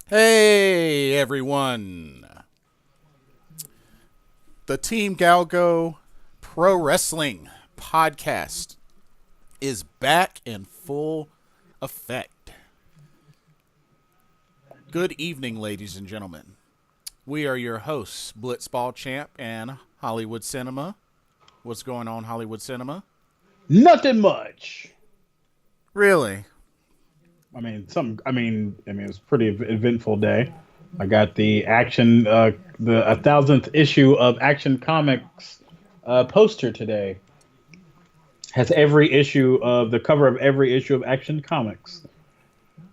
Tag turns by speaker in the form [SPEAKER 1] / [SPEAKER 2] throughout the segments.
[SPEAKER 1] Hey everyone! The Team GOWGO Pro Wrestling podcast is back in full effect. Good evening, ladies and gentlemen. We are your hosts, Blitzball Champ and Hollywood Cinema. What's going on, Hollywood Cinema?
[SPEAKER 2] Nothing much.
[SPEAKER 1] Really?
[SPEAKER 2] It was a pretty eventful day. I got the the 1,000th issue of Action Comics poster today. Has every issue of the cover of every issue of Action Comics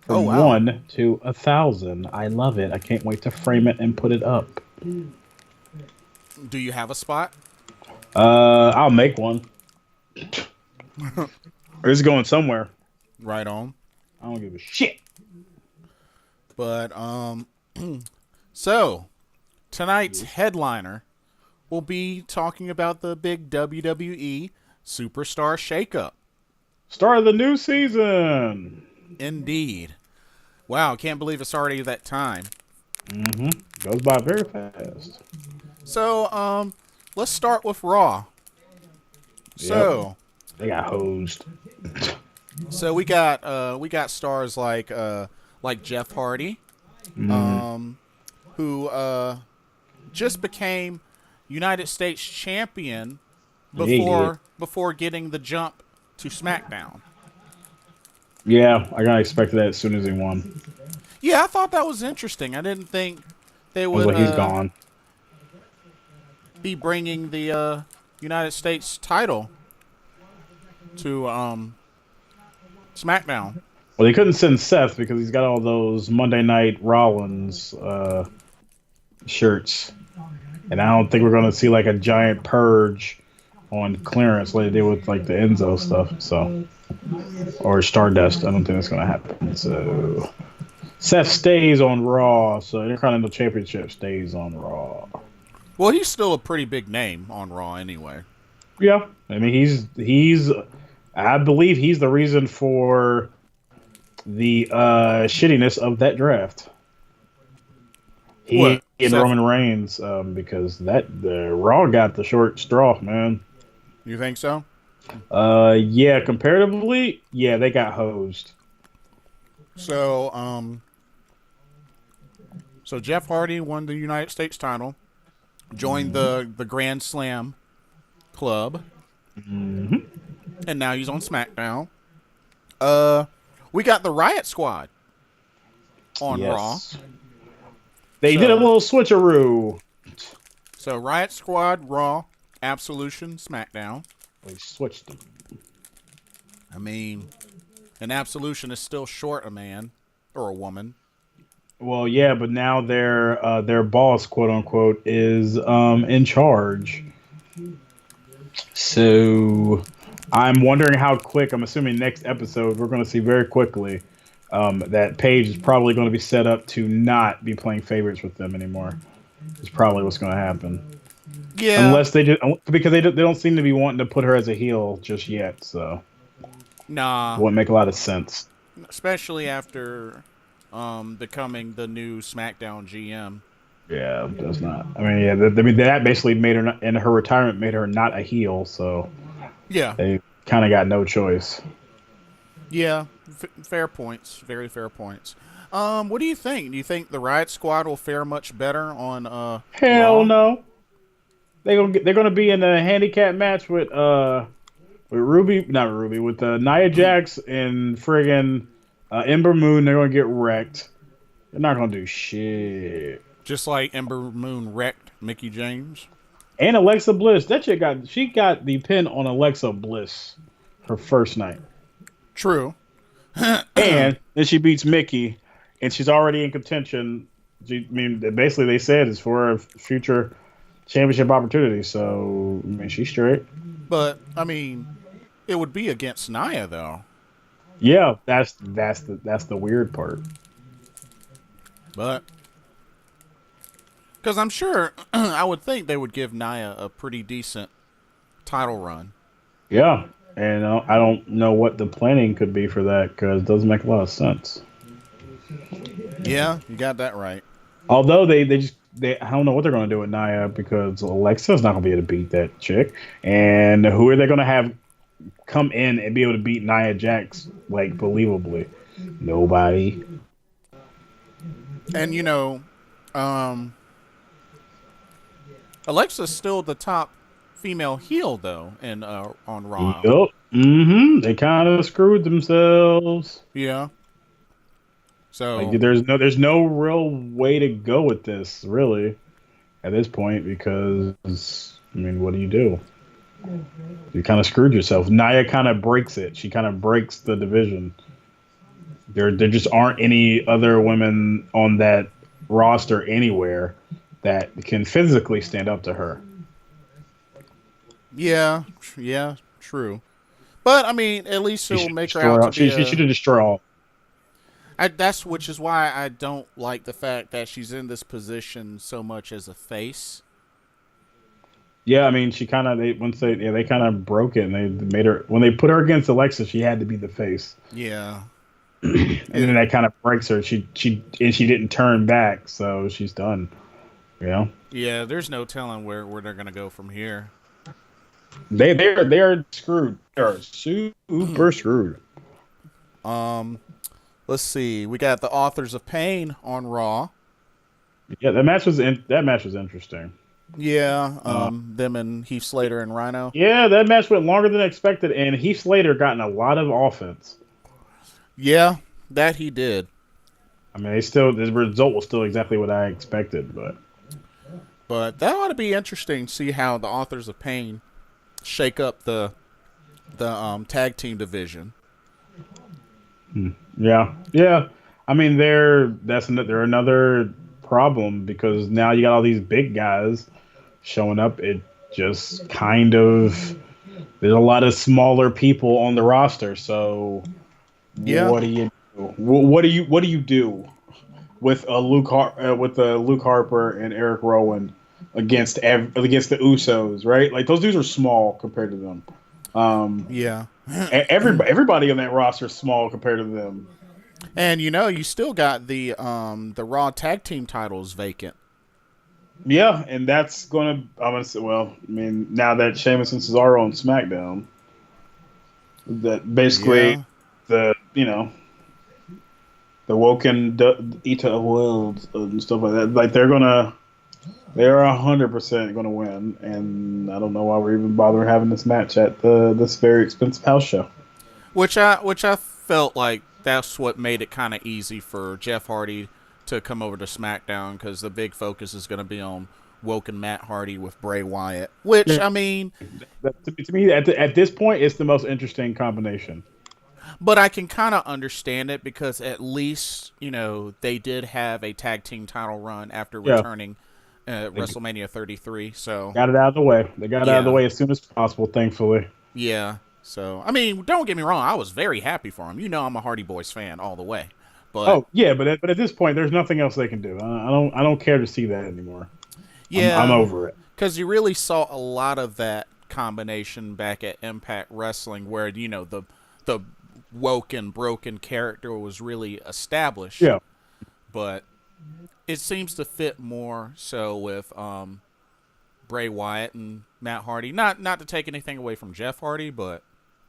[SPEAKER 1] Oh,
[SPEAKER 2] from
[SPEAKER 1] wow.
[SPEAKER 2] 1 to 1,000. I love it. I can't wait to frame it and put it up.
[SPEAKER 1] Do you have a spot?
[SPEAKER 2] I'll make one. Or it's going somewhere.
[SPEAKER 1] Right on.
[SPEAKER 2] I don't give a shit.
[SPEAKER 1] But, so, tonight's headliner will be talking about the big WWE Superstar Shake-Up.
[SPEAKER 2] Start of the new season.
[SPEAKER 1] Indeed. Wow, can't believe it's already that time.
[SPEAKER 2] Goes by very fast.
[SPEAKER 1] So, let's start with Raw. So,
[SPEAKER 2] They got hosed.
[SPEAKER 1] so we got stars like Jeff Hardy, who just became United States champion before getting the jump to SmackDown.
[SPEAKER 2] Yeah, I got expected that as soon as he won.
[SPEAKER 1] Yeah, I thought that was interesting. I didn't think they
[SPEAKER 2] I was
[SPEAKER 1] would
[SPEAKER 2] like, he's gone.
[SPEAKER 1] be bringing the United States title to SmackDown.
[SPEAKER 2] Well, they couldn't send Seth because he's got all those Monday Night Rollins shirts. And I don't think we're going to see like a giant purge on clearance like they did with like the Enzo stuff. So, or Stardust. I don't think that's going to happen. So, Seth stays on Raw. So, Intercontinental Championship stays on Raw.
[SPEAKER 1] Well, he's still a pretty big name on Raw anyway.
[SPEAKER 2] Yeah, I mean he's I believe he's the reason for the shittiness of that draft. He
[SPEAKER 1] What?
[SPEAKER 2] and
[SPEAKER 1] Seth?
[SPEAKER 2] Roman Reigns, because the Raw got the short straw, man.
[SPEAKER 1] You think so?
[SPEAKER 2] Yeah, comparatively, yeah, they got hosed.
[SPEAKER 1] So, so Jeff Hardy won the United States title, joined the Grand Slam club, and now he's on SmackDown. We got the Riot Squad on Raw.
[SPEAKER 2] They did a little switcheroo.
[SPEAKER 1] So Riot Squad, Raw, Absolution, SmackDown.
[SPEAKER 2] They switched them.
[SPEAKER 1] I mean, an Absolution is still short a man or a woman.
[SPEAKER 2] Well, yeah, but now their boss, quote unquote, is in charge. So I'm wondering how quick. I'm assuming next episode we're going to see very quickly that Paige is probably going to be set up to not be playing favorites with them anymore. Is probably what's going to happen.
[SPEAKER 1] Yeah.
[SPEAKER 2] Unless because they don't seem to be wanting to put her as a heel just yet. So
[SPEAKER 1] Nah.
[SPEAKER 2] it wouldn't make a lot of sense.
[SPEAKER 1] Especially after becoming the new SmackDown GM.
[SPEAKER 2] Yeah, it does not. I mean, yeah, that basically made her, in her retirement, made her not a heel. So
[SPEAKER 1] Yeah.
[SPEAKER 2] they kind of got no choice.
[SPEAKER 1] Yeah. Fair points. Very fair points. What do you think? Do you think the Riot Squad will fare much better on
[SPEAKER 2] Hell
[SPEAKER 1] Raw?
[SPEAKER 2] no. They're gonna be in a handicap match with Nia Jax and friggin' Ember Moon. They're gonna get wrecked. They're not gonna do shit.
[SPEAKER 1] Just like Ember Moon wrecked Mickey James.
[SPEAKER 2] And Alexa Bliss, she got the pin on Alexa Bliss her first night.
[SPEAKER 1] True.
[SPEAKER 2] And then she beats Mickey, and she's already in contention. Basically they said it's for a future championship opportunity. So I mean, she's straight.
[SPEAKER 1] But I mean, it would be against Nia though.
[SPEAKER 2] Yeah, that's the weird part.
[SPEAKER 1] But because I'm sure, I would think they would give Nia a pretty decent title run.
[SPEAKER 2] Yeah, and I don't know what the planning could be for that because it doesn't make a lot of sense.
[SPEAKER 1] Yeah, you got that right.
[SPEAKER 2] Although they I don't know what they're going to do with Nia because Alexa's not going to be able to beat that chick, and who are they going to have come in and be able to beat Nia Jax like believably? Nobody.
[SPEAKER 1] And um, Alexa's still the top female heel though, in on Raw.
[SPEAKER 2] Yup. They kind of screwed themselves.
[SPEAKER 1] Yeah.
[SPEAKER 2] Like
[SPEAKER 1] So
[SPEAKER 2] there's no real way to go with this really at this point because I mean, what do you do? You kind of screwed yourself. Nia kind of breaks it. She kind of breaks the division. There just aren't any other women on that roster anywhere that can physically stand up to her.
[SPEAKER 1] yeah, true. But I mean, at least
[SPEAKER 2] She
[SPEAKER 1] it'll
[SPEAKER 2] should
[SPEAKER 1] make her
[SPEAKER 2] destroy
[SPEAKER 1] out
[SPEAKER 2] all.
[SPEAKER 1] to be
[SPEAKER 2] She
[SPEAKER 1] a.
[SPEAKER 2] should destroy all.
[SPEAKER 1] That's which is why I don't like the fact that she's in this position so much as a face.
[SPEAKER 2] Yeah, I mean, she kind of they kind of broke it and they made her when they put her against Alexa, she had to be the face,
[SPEAKER 1] Yeah.
[SPEAKER 2] and then that kind of breaks her. She didn't turn back, so she's done. You know,
[SPEAKER 1] Yeah, there's no telling where they're gonna go from here.
[SPEAKER 2] they are screwed. They are super screwed.
[SPEAKER 1] Um, let's see. We got the Authors of Pain on Raw.
[SPEAKER 2] Yeah, that match was interesting.
[SPEAKER 1] Yeah, them and Heath Slater and Rhino.
[SPEAKER 2] Yeah, that match went longer than expected, and Heath Slater gotten a lot of offense.
[SPEAKER 1] Yeah, that he did.
[SPEAKER 2] I mean, the result was still exactly what I expected,
[SPEAKER 1] But that ought to be interesting. See how the Authors of Pain shake up the tag team division.
[SPEAKER 2] yeah. I mean, they're another problem because now you got all these big guys showing up. It just kind of there's a lot of smaller people on the roster. So
[SPEAKER 1] Yeah.
[SPEAKER 2] what do you do? What do you do with Luke Harper and Eric Rowan against the Usos, right? Like those dudes are small compared to them.
[SPEAKER 1] Yeah.
[SPEAKER 2] Everybody on that roster is small compared to them.
[SPEAKER 1] And you still got the Raw tag team titles vacant.
[SPEAKER 2] Yeah, and that's I'm gonna say, well, I mean, now that Sheamus and Cesaro on SmackDown, that basically
[SPEAKER 1] Yeah.
[SPEAKER 2] the the Woken Ita world and stuff like that, like they're 100% gonna win, and I don't know why we're even bothering having this match at this very expensive house show.
[SPEAKER 1] Which I felt like that's what made it kind of easy for Jeff Hardy to come over to SmackDown because the big focus is going to be on Woken Matt Hardy with Bray Wyatt. Which I mean,
[SPEAKER 2] To me, at this point, it's the most interesting combination.
[SPEAKER 1] but I can kind of understand it because at least they did have a tag team title run after returning at WrestleMania 33. So
[SPEAKER 2] Got it out of the way. They got it out of the way as soon as possible, thankfully.
[SPEAKER 1] yeah. So I mean, don't get me wrong. I was very happy for him. I'm a Hardy Boys fan all the way. But
[SPEAKER 2] Oh yeah, but at this point, there's nothing else they can do. I don't care to see that anymore.
[SPEAKER 1] yeah,
[SPEAKER 2] I'm over it.
[SPEAKER 1] because you really saw a lot of that combination back at Impact Wrestling, where the woken, broken character was really established.
[SPEAKER 2] Yeah,
[SPEAKER 1] But it seems to fit more so with Bray Wyatt and Matt Hardy. Not to take anything away from Jeff Hardy, but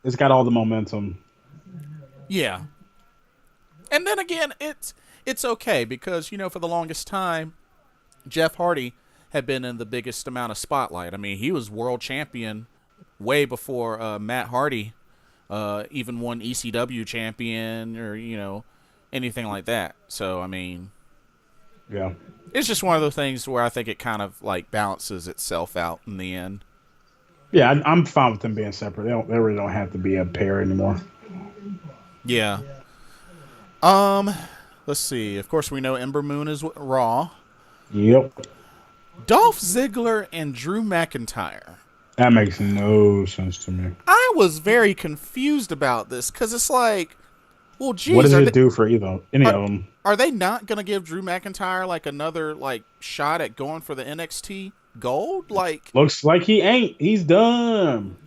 [SPEAKER 2] it's got all the momentum.
[SPEAKER 1] yeah. And then again, it's okay because for the longest time, Jeff Hardy had been in the biggest amount of spotlight. I mean, he was world champion way before Matt Hardy even won ECW champion or anything like that. So I mean,
[SPEAKER 2] Yeah,
[SPEAKER 1] it's just one of those things where I think it kind of like balances itself out in the end.
[SPEAKER 2] yeah. I'm fine with them being separate. They really don't have to be a pair anymore.
[SPEAKER 1] Yeah. Let's see. Of course, we know Ember Moon is Raw.
[SPEAKER 2] Yep,
[SPEAKER 1] Dolph Ziggler and Drew McIntyre.
[SPEAKER 2] that makes no sense to me.
[SPEAKER 1] I was very confused about this because it's like, well, geez,
[SPEAKER 2] What does it do for any of them?
[SPEAKER 1] Are they not going to give Drew McIntyre like another shot at going for the NXT gold? Like,
[SPEAKER 2] Looks like he ain't. He's done.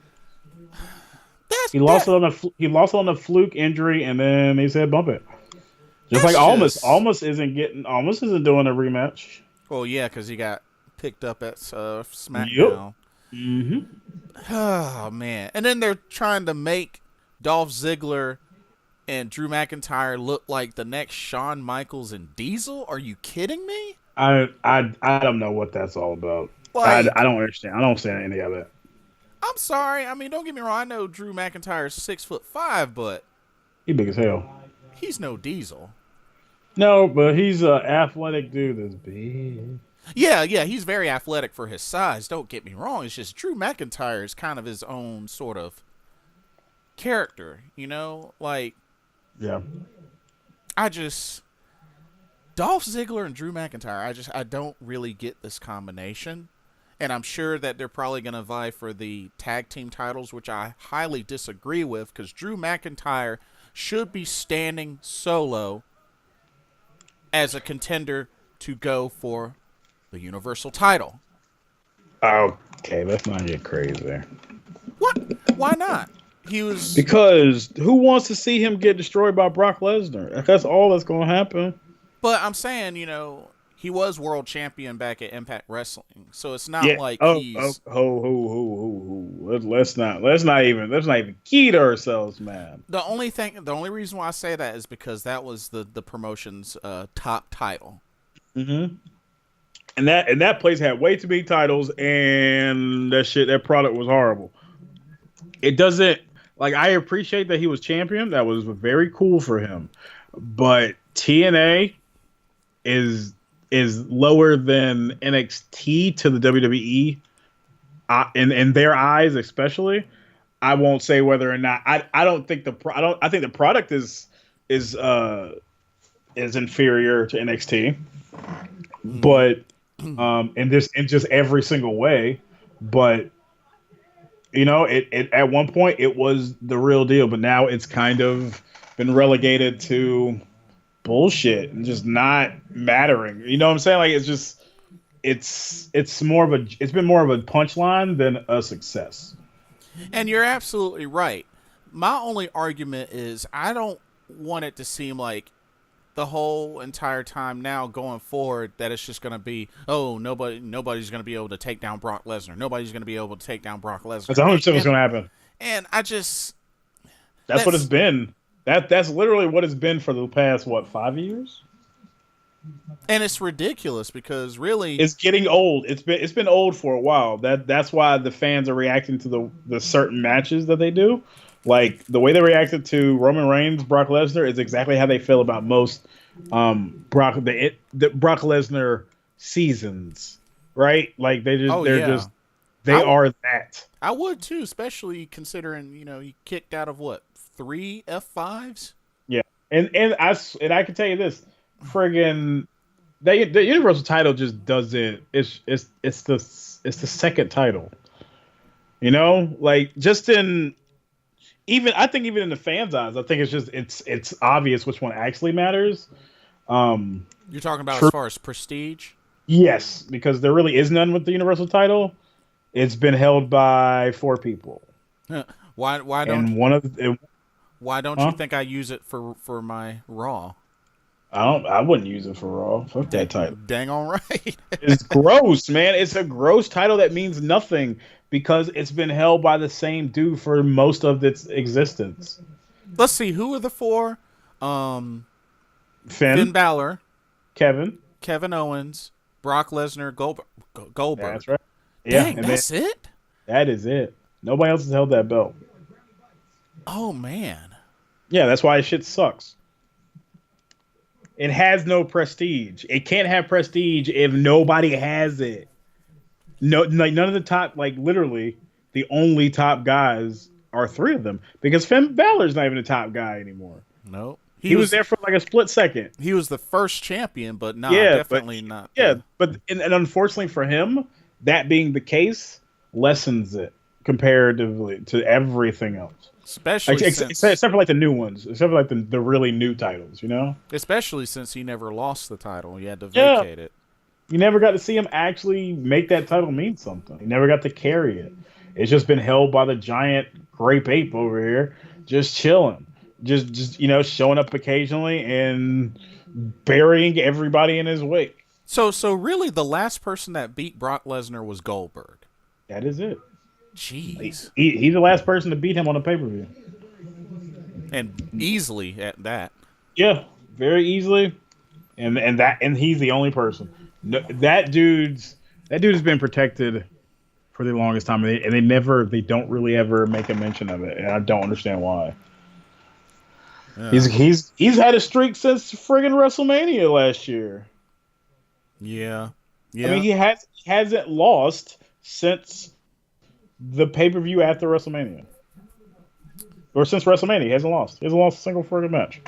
[SPEAKER 1] that's
[SPEAKER 2] He lost it on a fluke injury, and then they said bump it. Just like
[SPEAKER 1] That's just
[SPEAKER 2] Almost isn't doing a rematch.
[SPEAKER 1] well, yeah, because he got picked up at
[SPEAKER 2] Yep.
[SPEAKER 1] SmackDown.
[SPEAKER 2] Hmm.
[SPEAKER 1] Oh man! And then they're trying to make Dolph Ziggler and Drew McIntyre look like the next Shawn Michaels and Diesel. Are you kidding me?
[SPEAKER 2] I don't know what that's all about. I
[SPEAKER 1] Like,
[SPEAKER 2] don't understand. I don't understand any of it.
[SPEAKER 1] I'm sorry. I mean, don't get me wrong. I know Drew McIntyre's 6'5", but
[SPEAKER 2] He big as hell.
[SPEAKER 1] he's no Diesel.
[SPEAKER 2] No, but he's an athletic dude that's big.
[SPEAKER 1] Yeah, he's very athletic for his size. Don't get me wrong. It's just Drew McIntyre is kind of his own sort of character, you know? Like,
[SPEAKER 2] Yeah.
[SPEAKER 1] I just Dolph Ziggler and Drew McIntyre. I don't really get this combination, and I'm sure that they're probably going to vie for the tag team titles, which I highly disagree with because Drew McIntyre should be standing solo as a contender to go for the Universal title.
[SPEAKER 2] Okay, let's not get crazy.
[SPEAKER 1] What? Why not? He was.
[SPEAKER 2] Because who wants to see him get destroyed by Brock Lesnar? That's all that's going to happen.
[SPEAKER 1] But I'm saying, he was world champion back at Impact Wrestling, so it's not
[SPEAKER 2] Yeah.
[SPEAKER 1] like
[SPEAKER 2] Oh,
[SPEAKER 1] he's.
[SPEAKER 2] Let's not even key to ourselves, man.
[SPEAKER 1] The only reason why I say that is because that was the promotion's top title.
[SPEAKER 2] Mm-hmm. And that place had way too many titles, and that product was horrible. It doesn't like I appreciate that he was champion. That was very cool for him, but TNA is lower than NXT to the WWE in their eyes, especially. I won't say whether or not I don't think I think the product is inferior to NXT, but in just every single way. But it at one point it was the real deal, but now it's kind of been relegated to bullshit and just not mattering. You know what I'm saying? Like it's been more of a punchline than a success.
[SPEAKER 1] And you're absolutely right. My only argument is I don't want it to seem like the whole entire time now going forward that it's just going to be, nobody's going to be able to take down Brock Lesnar. Nobody's going to be able to take down Brock Lesnar.
[SPEAKER 2] That's 100% what's going to happen.
[SPEAKER 1] And I just...
[SPEAKER 2] That's what it's been. That's literally what it's been for the past, 5 years?
[SPEAKER 1] And it's ridiculous because really...
[SPEAKER 2] It's getting old. It's been old for a while. That's why the fans are reacting to the certain matches that they do. Like, the way they reacted to Roman Reigns, Brock Lesnar, is exactly how they feel about most Brock Lesnar seasons, right? Like, they are that.
[SPEAKER 1] I would, too, especially considering, he kicked out of, 3 F5s?
[SPEAKER 2] Yeah. And I can tell you this, friggin' the Universal title just doesn't. It's the second title, like just in even in the fans' eyes, I think it's obvious which one actually matters.
[SPEAKER 1] You're talking about as far as prestige?
[SPEAKER 2] Yes, because there really is none with the Universal title. It's been held by 4 people.
[SPEAKER 1] Why don't you think I use it for my Raw?
[SPEAKER 2] I wouldn't use it for Raw. Fuck that title.
[SPEAKER 1] Dang all right.
[SPEAKER 2] It's gross, man. It's a gross title that means nothing because it's been held by the same dude for most of its existence.
[SPEAKER 1] Let's see, who are the 4?
[SPEAKER 2] Finn
[SPEAKER 1] Balor,
[SPEAKER 2] Kevin
[SPEAKER 1] Owens, Brock Lesnar, Goldberg.
[SPEAKER 2] That's right. Yeah,
[SPEAKER 1] Dang, that's it?
[SPEAKER 2] That is it. Nobody else has held that belt.
[SPEAKER 1] Oh, man.
[SPEAKER 2] Yeah, that's why shit sucks. It has no prestige. It can't have prestige if nobody has it. No, like none of the top, like literally, the only top guys are 3 of them because Finn Balor's not even a top guy anymore.
[SPEAKER 1] Nope.
[SPEAKER 2] He was there for like a split second.
[SPEAKER 1] He was the first champion, but definitely not.
[SPEAKER 2] Yeah, but and unfortunately for him, that being the case lessens it comparatively to everything else.
[SPEAKER 1] Especially
[SPEAKER 2] except for like the new ones, except for like the really new titles,
[SPEAKER 1] Especially since he never lost the title, he had to vacate it.
[SPEAKER 2] You never got to see him actually make that title mean something. He never got to carry it. It's just been held by the giant grape ape over here, just chilling. just showing up occasionally and burying everybody in his wake.
[SPEAKER 1] So really, the last person that beat Brock Lesnar was Goldberg.
[SPEAKER 2] That is it.
[SPEAKER 1] Jeez,
[SPEAKER 2] He's the last person to beat him on a pay-per-view.
[SPEAKER 1] and easily at that.
[SPEAKER 2] Yeah, very easily, and he's the only person. No, that dude has been protected for the longest time, and they don't really ever make a mention of it, and I don't understand why.
[SPEAKER 1] Yeah.
[SPEAKER 2] He's had a streak since friggin' WrestleMania last year.
[SPEAKER 1] Yeah.
[SPEAKER 2] I mean, he hasn't lost since the pay-per-view after WrestleMania. Or since WrestleMania, he hasn't lost. He hasn't lost a single friggin' match.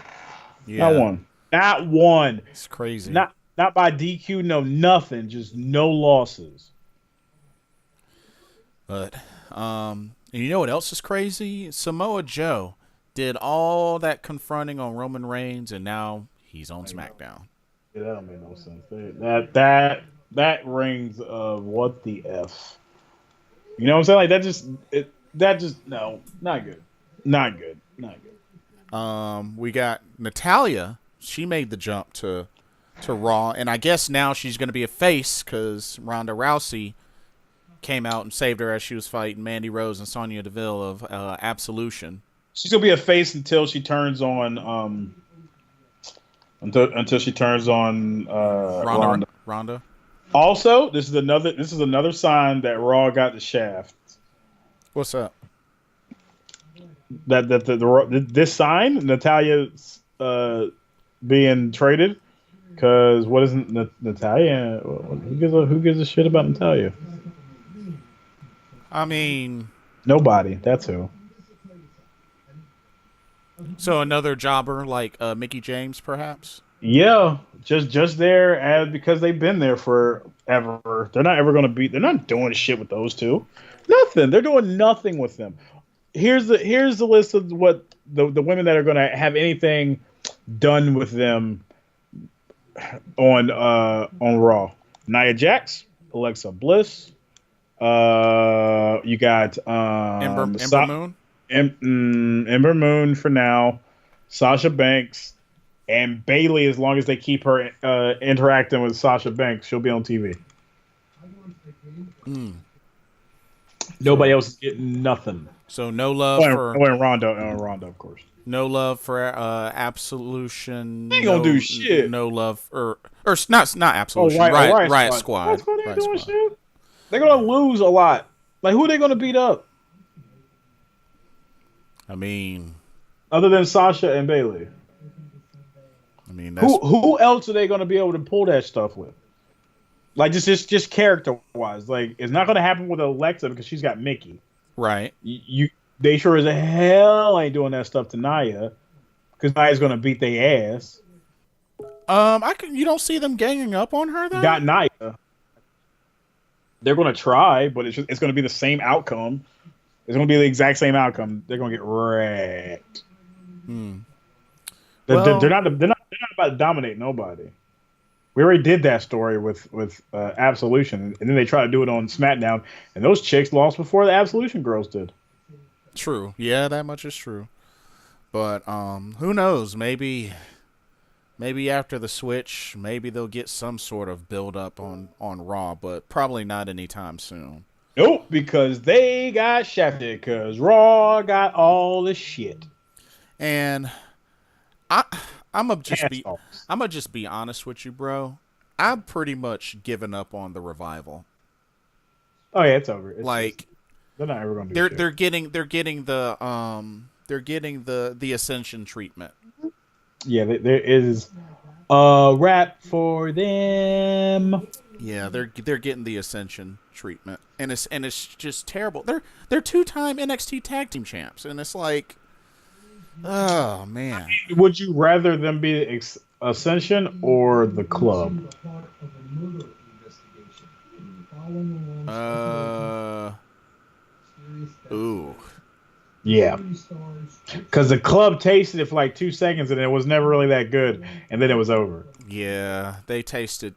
[SPEAKER 1] Yeah.
[SPEAKER 2] Not one. Not one.
[SPEAKER 1] It's crazy.
[SPEAKER 2] Not by DQ, no nothing. Just no losses.
[SPEAKER 1] But and you know what else is crazy? Samoa Joe did all that confronting on Roman Reigns, and now he's on SmackDown.
[SPEAKER 2] Yeah, that don't make no sense. That rings of what the F. You know what I'm saying? Like that just no, not good. Not good.
[SPEAKER 1] We got Natalya. She made the jump to Raw, and I guess now she's going to be a face because Ronda Rousey came out and saved her as she was fighting Mandy Rose and Sonya Deville of Absolution.
[SPEAKER 2] She's gonna be a face until she turns on until she turns on
[SPEAKER 1] Ronda.
[SPEAKER 2] Also, this is another sign that Raw got the shaft.
[SPEAKER 1] What's up?
[SPEAKER 2] That this sign Natalya being traded because what isn't Natalya? Who gives a shit about Natalya?
[SPEAKER 1] I mean,
[SPEAKER 2] nobody. That's who.
[SPEAKER 1] So another jobber like Mickey James, perhaps.
[SPEAKER 2] Yeah, just there because they've been there forever. They're not ever going to be. They're not doing shit with those two. Nothing. They're doing nothing with them. Here's the list of what the women that are going to have anything done with them on Raw. Nia Jax, Alexa Bliss. You got
[SPEAKER 1] Ember Moon.
[SPEAKER 2] Ember Moon for now. Sasha Banks and Bayley. As long as they keep her interacting with Sasha Banks, she'll be on TV. Nobody else is getting nothing.
[SPEAKER 1] So no love for
[SPEAKER 2] Ronda, of course.
[SPEAKER 1] No love for Absolution.
[SPEAKER 2] They ain't gonna do shit.
[SPEAKER 1] No love or not Absolution. Riot Squad.
[SPEAKER 2] They ain't doing shit. They're gonna lose a lot. Like who are they gonna beat up?
[SPEAKER 1] I mean,
[SPEAKER 2] other than Sasha and Bayley.
[SPEAKER 1] I mean,
[SPEAKER 2] who else are they gonna be able to pull that stuff with? Like just character wise, like it's not gonna happen with Alexa because she's got Mickey.
[SPEAKER 1] Right.
[SPEAKER 2] They sure as hell ain't doing that stuff to Nia because Nia's gonna beat their ass.
[SPEAKER 1] You don't see them ganging up on her though.
[SPEAKER 2] Got Nia. They're gonna try, but it's gonna be the same outcome. It's gonna be the exact same outcome. They're gonna get wrecked. They're not about to dominate nobody. We already did that story with Absolution, and then they try to do it on SmackDown, and those chicks lost before the Absolution girls did.
[SPEAKER 1] True. Yeah, that much is true. But who knows? Maybe after the switch, maybe they'll get some sort of build up on Raw, but probably not anytime soon.
[SPEAKER 2] Nope, because they got shafted. Because Raw got all the shit.
[SPEAKER 1] And I'm gonna just be honest with you, bro. I've pretty much given up on the Revival.
[SPEAKER 2] Oh yeah, it's over. They're not ever gonna do shit.
[SPEAKER 1] They're getting the Ascension treatment.
[SPEAKER 2] Yeah, there is a rap for them.
[SPEAKER 1] Yeah, they're getting the Ascension treatment, and it's just terrible. They're 2-time NXT Tag Team champs, and it's like, oh man.
[SPEAKER 2] Would you rather them be Ascension or the Club?
[SPEAKER 1] Ooh.
[SPEAKER 2] Yeah. Because the Club tasted it for like 2 seconds, and it was never really that good, and then it was over.
[SPEAKER 1] Yeah, they tasted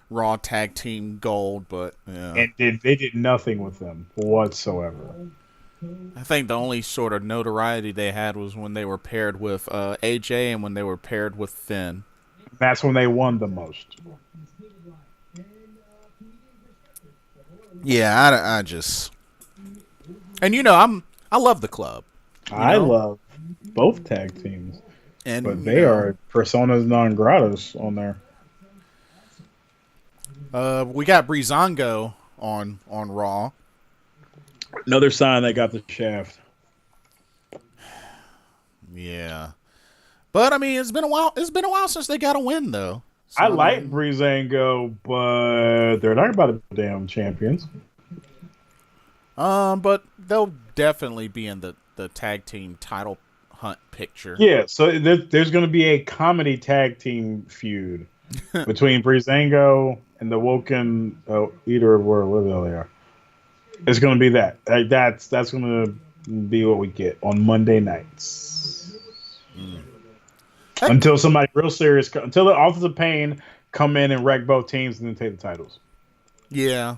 [SPEAKER 1] Raw Tag Team Gold, but yeah.
[SPEAKER 2] And they did nothing with them whatsoever.
[SPEAKER 1] I think the only sort of notoriety they had was when they were paired with AJ and when they were paired with Finn.
[SPEAKER 2] That's when they won the most.
[SPEAKER 1] Yeah, I just and I love the club, you
[SPEAKER 2] I
[SPEAKER 1] know,
[SPEAKER 2] love both tag teams, but
[SPEAKER 1] and
[SPEAKER 2] they are personas non gratas on there.
[SPEAKER 1] we got Breezango on Raw.
[SPEAKER 2] Another sign they got the shaft.
[SPEAKER 1] Yeah, but I mean, it's been a while. It's been a while since they got a win though.
[SPEAKER 2] I
[SPEAKER 1] So I
[SPEAKER 2] like
[SPEAKER 1] mean,
[SPEAKER 2] Breezango, but they're not about the damn champions.
[SPEAKER 1] but they'll definitely be in the tag team title hunt picture.
[SPEAKER 2] Yeah, so there's going to be a comedy tag team feud between Breezango and the Woken Eater of World, whatever the hell they are. It's going to be that. Like, that's going to be what we get on Monday nights. Until somebody real serious, until the Authors of Pain come in and wreck both teams and then take the titles.
[SPEAKER 1] Yeah,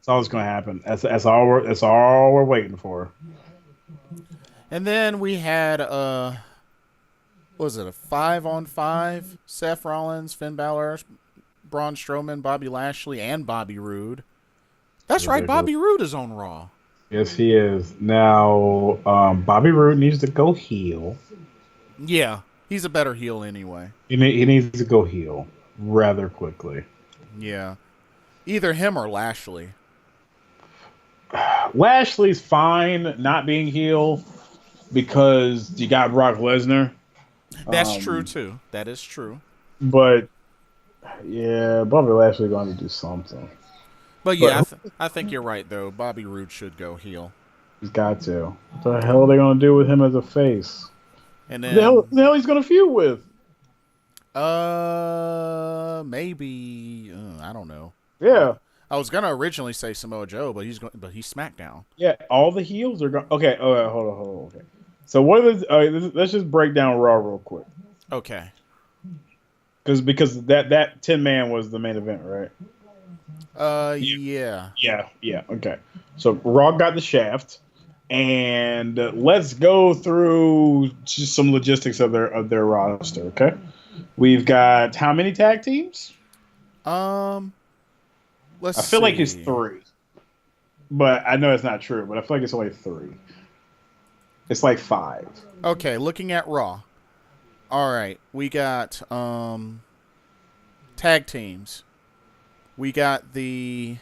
[SPEAKER 2] That's all that's going to happen. That's all we're waiting for.
[SPEAKER 1] and then we had what was it, a 5-on-5? Seth Rollins, Finn Balor, Braun Strowman, Bobby Lashley, and Bobby Roode. That's right, Bobby Roode is on Raw.
[SPEAKER 2] Yes, he is. Now, Bobby Roode needs to go heel.
[SPEAKER 1] Yeah, he's a better heel anyway.
[SPEAKER 2] He needs to go heel rather quickly.
[SPEAKER 1] Yeah, either him or Lashley.
[SPEAKER 2] Lashley's fine not being heel because you got Brock Lesnar.
[SPEAKER 1] That's true too. That is true.
[SPEAKER 2] But yeah, Bobby Lashley going to do something.
[SPEAKER 1] But yeah, I think you're right though. Bobby Roode should go heel.
[SPEAKER 2] He's got to. What the hell are they going to do with him as a face?
[SPEAKER 1] And
[SPEAKER 2] The
[SPEAKER 1] then
[SPEAKER 2] hell he's going to feud with?
[SPEAKER 1] maybe I don't know.
[SPEAKER 2] Yeah.
[SPEAKER 1] I was gonna originally say Samoa Joe, but he's SmackDown.
[SPEAKER 2] Yeah, all the heels are going. Okay, hold on. Okay, so what is? Let's just break down Raw real quick.
[SPEAKER 1] Okay.
[SPEAKER 2] Because that 10-man was the main event, right?
[SPEAKER 1] Yeah.
[SPEAKER 2] Yeah. Okay. So Raw got the shaft, and let's go through just some logistics of their roster. Okay, we've got how many tag teams?
[SPEAKER 1] Let's.
[SPEAKER 2] I feel like
[SPEAKER 1] see.
[SPEAKER 2] it's 3, but I know it's not true. But I feel like it's only 3. It's like 5.
[SPEAKER 1] Okay, looking at Raw. All right, we got tag teams. We got the.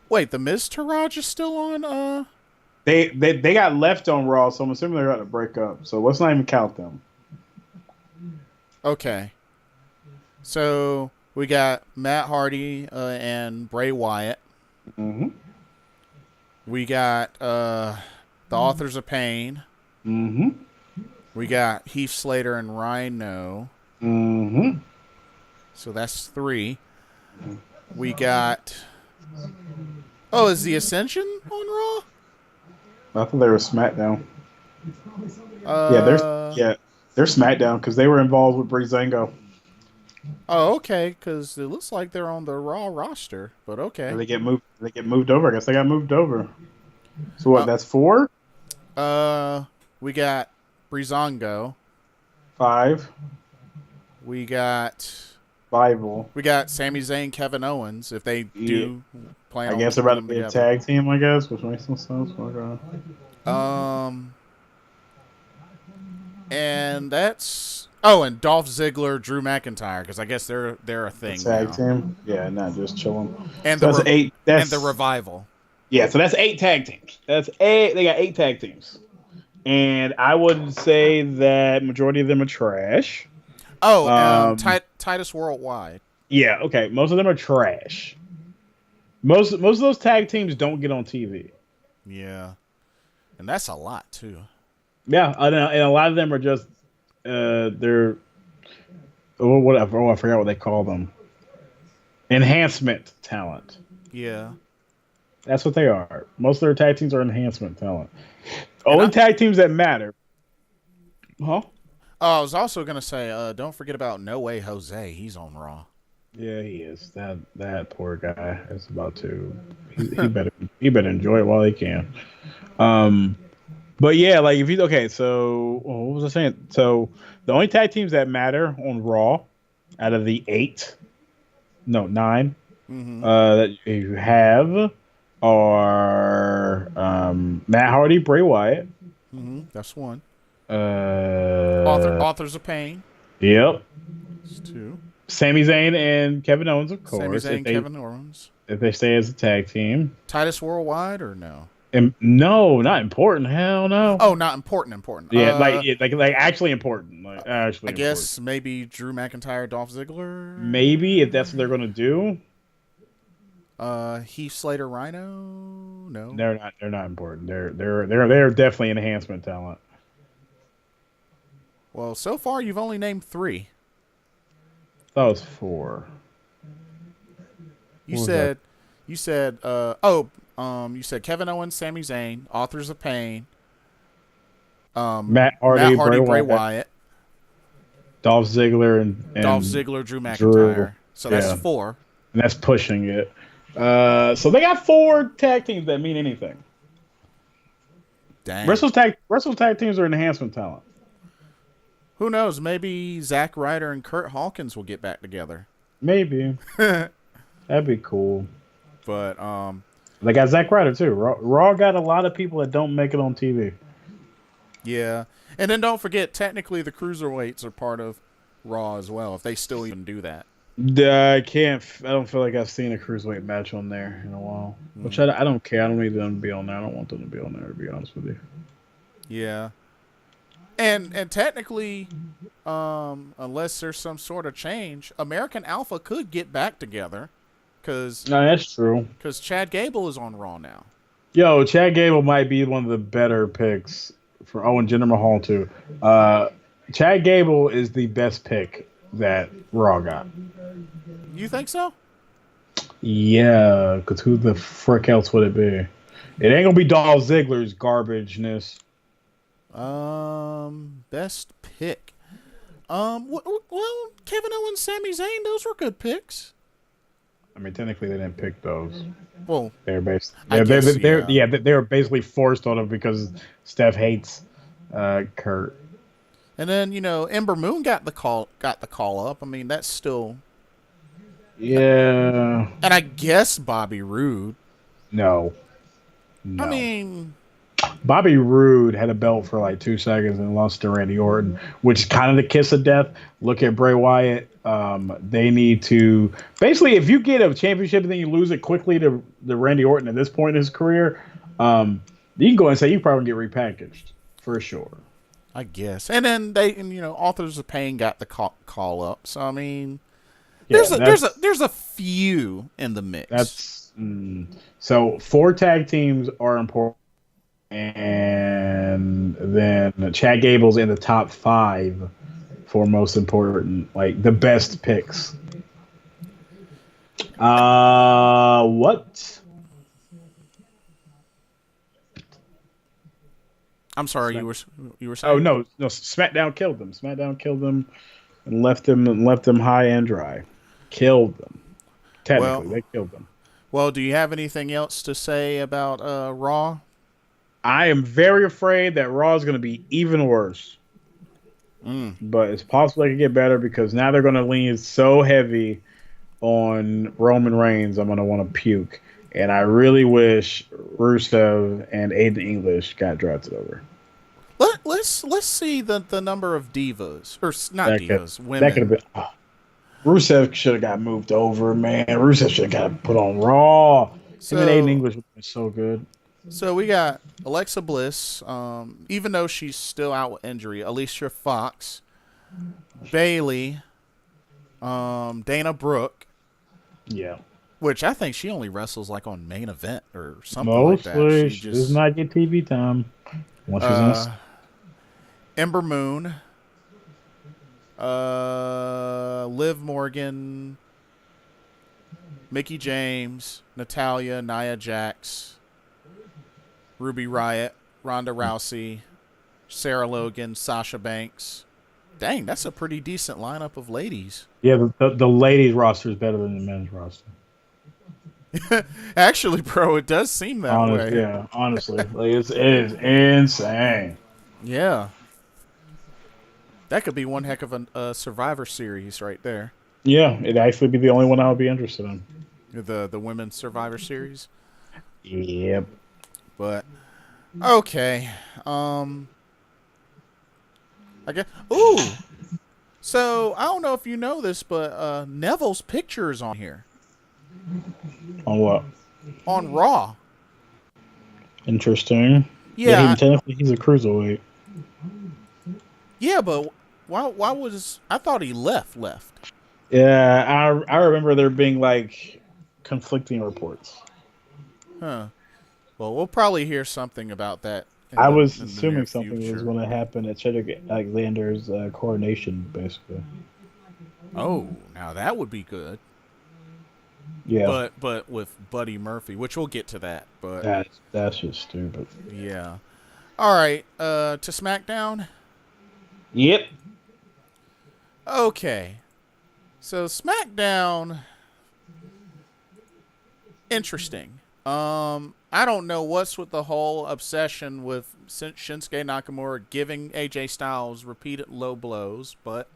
[SPEAKER 1] Wait, the Miz Taraj is still on.
[SPEAKER 2] They got left on Raw, so I'm assuming they're going to break up. So let's not even count them.
[SPEAKER 1] Okay. So we got Matt Hardy and Bray Wyatt.
[SPEAKER 2] Mm-hmm.
[SPEAKER 1] We got the Authors of Pain.
[SPEAKER 2] Mm-hmm.
[SPEAKER 1] We got Heath Slater and Rhino.
[SPEAKER 2] Mm-hmm.
[SPEAKER 1] So that's 3. We got. Oh, is the Ascension on Raw?
[SPEAKER 2] I thought they were SmackDown.
[SPEAKER 1] Uh,
[SPEAKER 2] They're SmackDown because they were involved with Breezango.
[SPEAKER 1] Oh, okay, because it looks like they're on the Raw roster, but okay.
[SPEAKER 2] They get moved. They get moved over. I guess they got moved over. So what? That's 4.
[SPEAKER 1] We got Breezango.
[SPEAKER 2] 5.
[SPEAKER 1] We got
[SPEAKER 2] Bible.
[SPEAKER 1] We got Sami Zayn, Kevin Owens. If they do plan,
[SPEAKER 2] I guess they're about to be a tag team. I guess, which makes some sense.
[SPEAKER 1] And that's and Dolph Ziggler, Drew McIntyre, because I guess they're a thing.
[SPEAKER 2] Tag
[SPEAKER 1] now.
[SPEAKER 2] team. Yeah, not just chilling.
[SPEAKER 1] And
[SPEAKER 2] so that's 8.
[SPEAKER 1] And the Revival.
[SPEAKER 2] Yeah, so that's 8 tag teams. That's 8. They got 8 tag teams, and I would say that majority of them are trash.
[SPEAKER 1] Oh, Titus Worldwide.
[SPEAKER 2] Yeah, okay. Most of them are trash. Most of those tag teams don't get on TV.
[SPEAKER 1] Yeah, and that's a lot too.
[SPEAKER 2] Yeah, and a lot of them are just they're whatever. Oh, I forgot what they call them. Enhancement talent.
[SPEAKER 1] Yeah,
[SPEAKER 2] that's what they are. Most of their tag teams are enhancement talent. Only tag teams that matter. Huh?
[SPEAKER 1] Oh, I was also gonna say, don't forget about No Way Jose. He's on Raw.
[SPEAKER 2] Yeah, he is. That poor guy is about to. He better enjoy it while he can. Um, but yeah, like if you okay, so what was I saying? So the only tag teams that matter on Raw out of the eight, no nine,
[SPEAKER 1] Mm-hmm.
[SPEAKER 2] that you have are Matt Hardy, Bray Wyatt.
[SPEAKER 1] Mm-hmm. That's one.
[SPEAKER 2] Uh,
[SPEAKER 1] Authors of Pain.
[SPEAKER 2] yep.
[SPEAKER 1] That's two.
[SPEAKER 2] Sami Zayn and Kevin Owens, of
[SPEAKER 1] Sami
[SPEAKER 2] course,
[SPEAKER 1] Zayn, Kevin Owens.
[SPEAKER 2] if they stay as a tag team.
[SPEAKER 1] Titus Worldwide or no?
[SPEAKER 2] And no, not important. Hell no.
[SPEAKER 1] Oh, not important. Important.
[SPEAKER 2] Like actually important. Like
[SPEAKER 1] I
[SPEAKER 2] actually important.
[SPEAKER 1] guess maybe Drew McIntyre, Dolph Ziggler.
[SPEAKER 2] Maybe if that's what they're gonna do,
[SPEAKER 1] Heath Slater, Rhino. No.
[SPEAKER 2] they're not important. They're definitely enhancement talent.
[SPEAKER 1] Well, so far you've only named three.
[SPEAKER 2] That was four.
[SPEAKER 1] You
[SPEAKER 2] What was that?
[SPEAKER 1] said, you said Kevin Owens, Sami Zayn, Authors of Pain,
[SPEAKER 2] Matt
[SPEAKER 1] Matt
[SPEAKER 2] Hardy,
[SPEAKER 1] Hardy,
[SPEAKER 2] Bray
[SPEAKER 1] Bray
[SPEAKER 2] Wyatt,
[SPEAKER 1] Wyatt,
[SPEAKER 2] Dolph Ziggler,
[SPEAKER 1] Dolph
[SPEAKER 2] and
[SPEAKER 1] Ziggler, Drew
[SPEAKER 2] Drew.
[SPEAKER 1] McIntyre. So that's
[SPEAKER 2] Yeah,
[SPEAKER 1] four.
[SPEAKER 2] and that's pushing it. So they got four tag teams that mean anything.
[SPEAKER 1] Dang.
[SPEAKER 2] Wrestle tag teams are enhancement talent.
[SPEAKER 1] Who knows? Maybe Zack Ryder and Kurt Hawkins will get back together.
[SPEAKER 2] Maybe that'd be cool.
[SPEAKER 1] But
[SPEAKER 2] They got Zack Ryder too. Raw got a lot of people that don't make it on TV.
[SPEAKER 1] yeah. And then don't forget, technically the cruiserweights are part of Raw as well, if they still even do that.
[SPEAKER 2] I can't. I don't feel like I've seen a cruiserweight match on there in a while. Which I don't care. I don't need them to be on there. I don't want them to be on there. To be honest with you.
[SPEAKER 1] Yeah. And technically, unless there's some sort of change, American Alpha could get back together, because
[SPEAKER 2] No, that's true.
[SPEAKER 1] Chad Gable is on Raw now.
[SPEAKER 2] Yo, Chad Gable might be one of the better picks for. Oh, and Jinder Mahal too. Chad Gable is the best pick that Raw got.
[SPEAKER 1] You think so?
[SPEAKER 2] Yeah, because who the frick else would it be? It ain't gonna be Dolph Ziggler's garbageness.
[SPEAKER 1] Best pick. Well, Kevin Owens, Sami Zayn, those were good picks.
[SPEAKER 2] I mean, technically, they didn't pick those.
[SPEAKER 1] Well,
[SPEAKER 2] They're based.
[SPEAKER 1] I guess, yeah.
[SPEAKER 2] They were basically forced on them because Steph hates Kurt.
[SPEAKER 1] And then Ember Moon got the call up. I mean, that's still.
[SPEAKER 2] Yeah.
[SPEAKER 1] And I guess Bobby Roode.
[SPEAKER 2] No.
[SPEAKER 1] I mean,
[SPEAKER 2] Bobby Roode had a belt for like 2 seconds and lost to Randy Orton, which is kind of the kiss of death. Look at Bray Wyatt. They need to basically, if you get a championship and then you lose it quickly to Randy Orton at this point in his career, you can go and say you probably get repackaged for sure.
[SPEAKER 1] I guess. And then Authors of Pain got the call up. So I mean, there's a few in the mix.
[SPEAKER 2] That's so 4 tag teams are important. And then Chad Gable's in the top 5 for most important, like the best picks. What?
[SPEAKER 1] I'm sorry, you were saying.
[SPEAKER 2] Oh no, SmackDown killed them. SmackDown killed them and left them high and dry. Killed them. Technically, they killed them.
[SPEAKER 1] Well, do you have anything else to say about Raw?
[SPEAKER 2] I am very afraid that Raw is going to be even worse. But it's possible they could get better because now they're going to lean so heavy on Roman Reigns. I'm going to want to puke. And I really wish Rusev and Aiden English got drafted over.
[SPEAKER 1] Let's see the number of divas, or not divas, women.
[SPEAKER 2] That could have been. Rusev should have got moved over, man. Rusev should have got put on Raw. Him and Aiden English would have been so good.
[SPEAKER 1] So we got Alexa Bliss, even though she's still out with injury. Alicia Fox, Bailey, Dana Brooke.
[SPEAKER 2] Yeah.
[SPEAKER 1] Which I think she only wrestles like on Main Event or something
[SPEAKER 2] Mostly,
[SPEAKER 1] like that.
[SPEAKER 2] She does not get TV time. Once she's on.
[SPEAKER 1] Ember Moon, Liv Morgan, Mickey James, Natalya, Nia Jax, Ruby Riott, Ronda Rousey, Sarah Logan, Sasha Banks, Dang, that's a pretty decent lineup of ladies.
[SPEAKER 2] Yeah, the ladies roster is better than the men's roster.
[SPEAKER 1] Actually, bro, it does seem that way.
[SPEAKER 2] Honestly, like it is insane.
[SPEAKER 1] Yeah. That could be one heck of a Survivor Series right there.
[SPEAKER 2] Yeah, it'd actually be the only one I would be interested in.
[SPEAKER 1] The women's Survivor Series.
[SPEAKER 2] Yep.
[SPEAKER 1] But okay. I guess. Ooh. So I don't know if you know this, but Neville's picture is on here
[SPEAKER 2] On what?
[SPEAKER 1] on Raw.
[SPEAKER 2] Interesting.
[SPEAKER 1] Yeah,
[SPEAKER 2] Technically he's a cruiserweight.
[SPEAKER 1] yeah, but why was I thought he left?
[SPEAKER 2] Yeah, I remember there being like conflicting reports.
[SPEAKER 1] Huh. Well, we'll probably hear something about that
[SPEAKER 2] I was
[SPEAKER 1] in the near
[SPEAKER 2] assuming something was
[SPEAKER 1] future.
[SPEAKER 2] going to happen at Cedric Alexander's coronation, basically.
[SPEAKER 1] Oh, now that would be good.
[SPEAKER 2] Yeah,
[SPEAKER 1] But with Buddy Murphy, which we'll get to that. But
[SPEAKER 2] that's just stupid.
[SPEAKER 1] yeah. All right. To SmackDown.
[SPEAKER 2] Yep.
[SPEAKER 1] Okay. So SmackDown. Interesting. I don't know what's with the whole obsession with Shinsuke Nakamura giving AJ Styles repeated low blows, but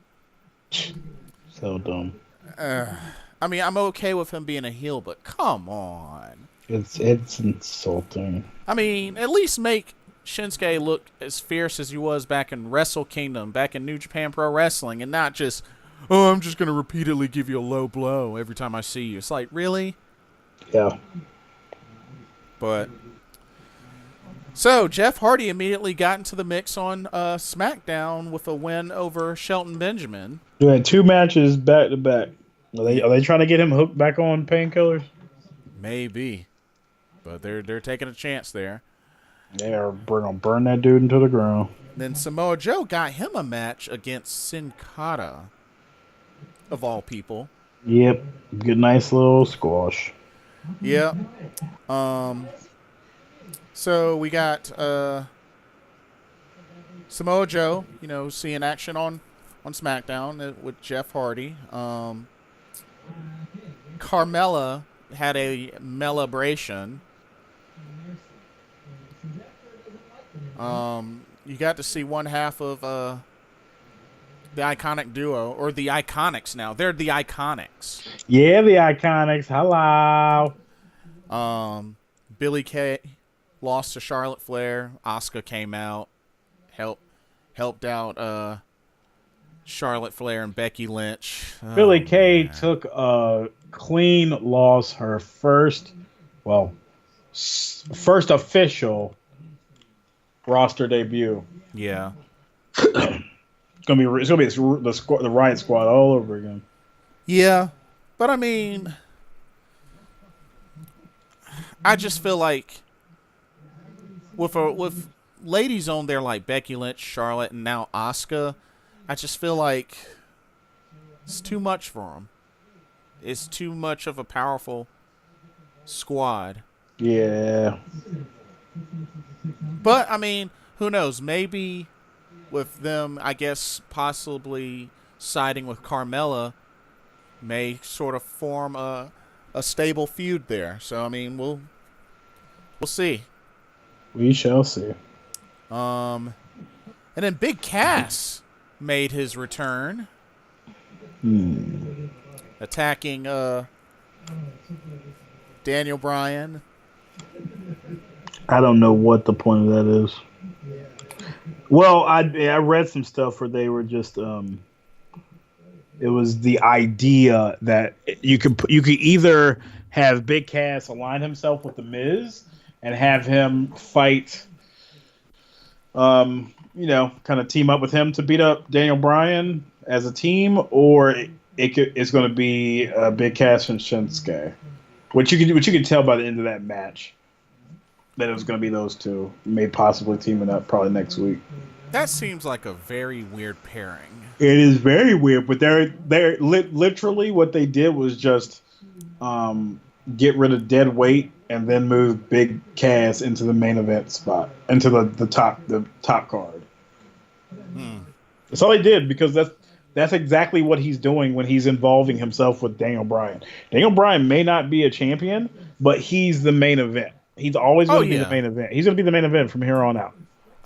[SPEAKER 2] So dumb.
[SPEAKER 1] I mean, I'm okay with him being a heel, but come on.
[SPEAKER 2] It's insulting.
[SPEAKER 1] I mean, at least make Shinsuke look as fierce as he was back in Wrestle Kingdom, back in New Japan Pro Wrestling, and not just, oh, I'm just going to repeatedly give you a low blow every time I see you. It's like, really?
[SPEAKER 2] Yeah.
[SPEAKER 1] But so Jeff Hardy immediately got into the mix on SmackDown with a win over Shelton Benjamin.
[SPEAKER 2] Doing 2 matches back to back. Are they trying to get him hooked back on painkillers?
[SPEAKER 1] Maybe, but they're taking a chance there.
[SPEAKER 2] They are gonna burn that dude into the ground.
[SPEAKER 1] Then Samoa Joe got him a match against Sin Cara, of all people.
[SPEAKER 2] Yep. Good, nice little squash.
[SPEAKER 1] Yeah. So we got Samoa Joe, seeing action on SmackDown with Jeff Hardy. Carmella had a melibration. You got to see one half of the Iconic Duo, or the Iconics now. They're the Iconics.
[SPEAKER 2] Yeah, the Iconics. Hello.
[SPEAKER 1] Billie Kay lost to Charlotte Flair. Asuka came out, helped out Charlotte Flair and Becky Lynch.
[SPEAKER 2] Billie Kay took a clean loss, her first official roster debut.
[SPEAKER 1] Yeah.
[SPEAKER 2] It's gonna be the Riot Squad all over again.
[SPEAKER 1] Yeah, but I mean, I just feel like with ladies on there like Becky Lynch, Charlotte, and now Asuka, I just feel like it's too much for them. It's too much of a powerful squad.
[SPEAKER 2] Yeah.
[SPEAKER 1] But, I mean, who knows? Maybe with them, I guess, possibly siding with Carmella may sort of form a stable feud there. So, I mean, we'll see.
[SPEAKER 2] We shall see.
[SPEAKER 1] And then Big Cass made his return. Attacking Daniel Bryan.
[SPEAKER 2] I don't know what the point of that is. Well, I read some stuff where they were just it was the idea that you could either have Big Cass align himself with the Miz and have him fight, kind of team up with him to beat up Daniel Bryan as a team, or it's going to be Big Cass and Shinsuke, which you could tell by the end of that match that it was going to be those two, maybe possibly teaming up probably next week.
[SPEAKER 1] That seems like a very weird pairing.
[SPEAKER 2] It is very weird, but they're literally what they did was just get rid of dead weight and then move Big Cass into the main event spot, into the top card. That's all he did because that's exactly what he's doing when he's involving himself with Daniel Bryan. Daniel Bryan may not be a champion, but he's the main event. He's always
[SPEAKER 1] Oh
[SPEAKER 2] going to be the
[SPEAKER 1] yeah.
[SPEAKER 2] main event. He's going to be the main event from here on out.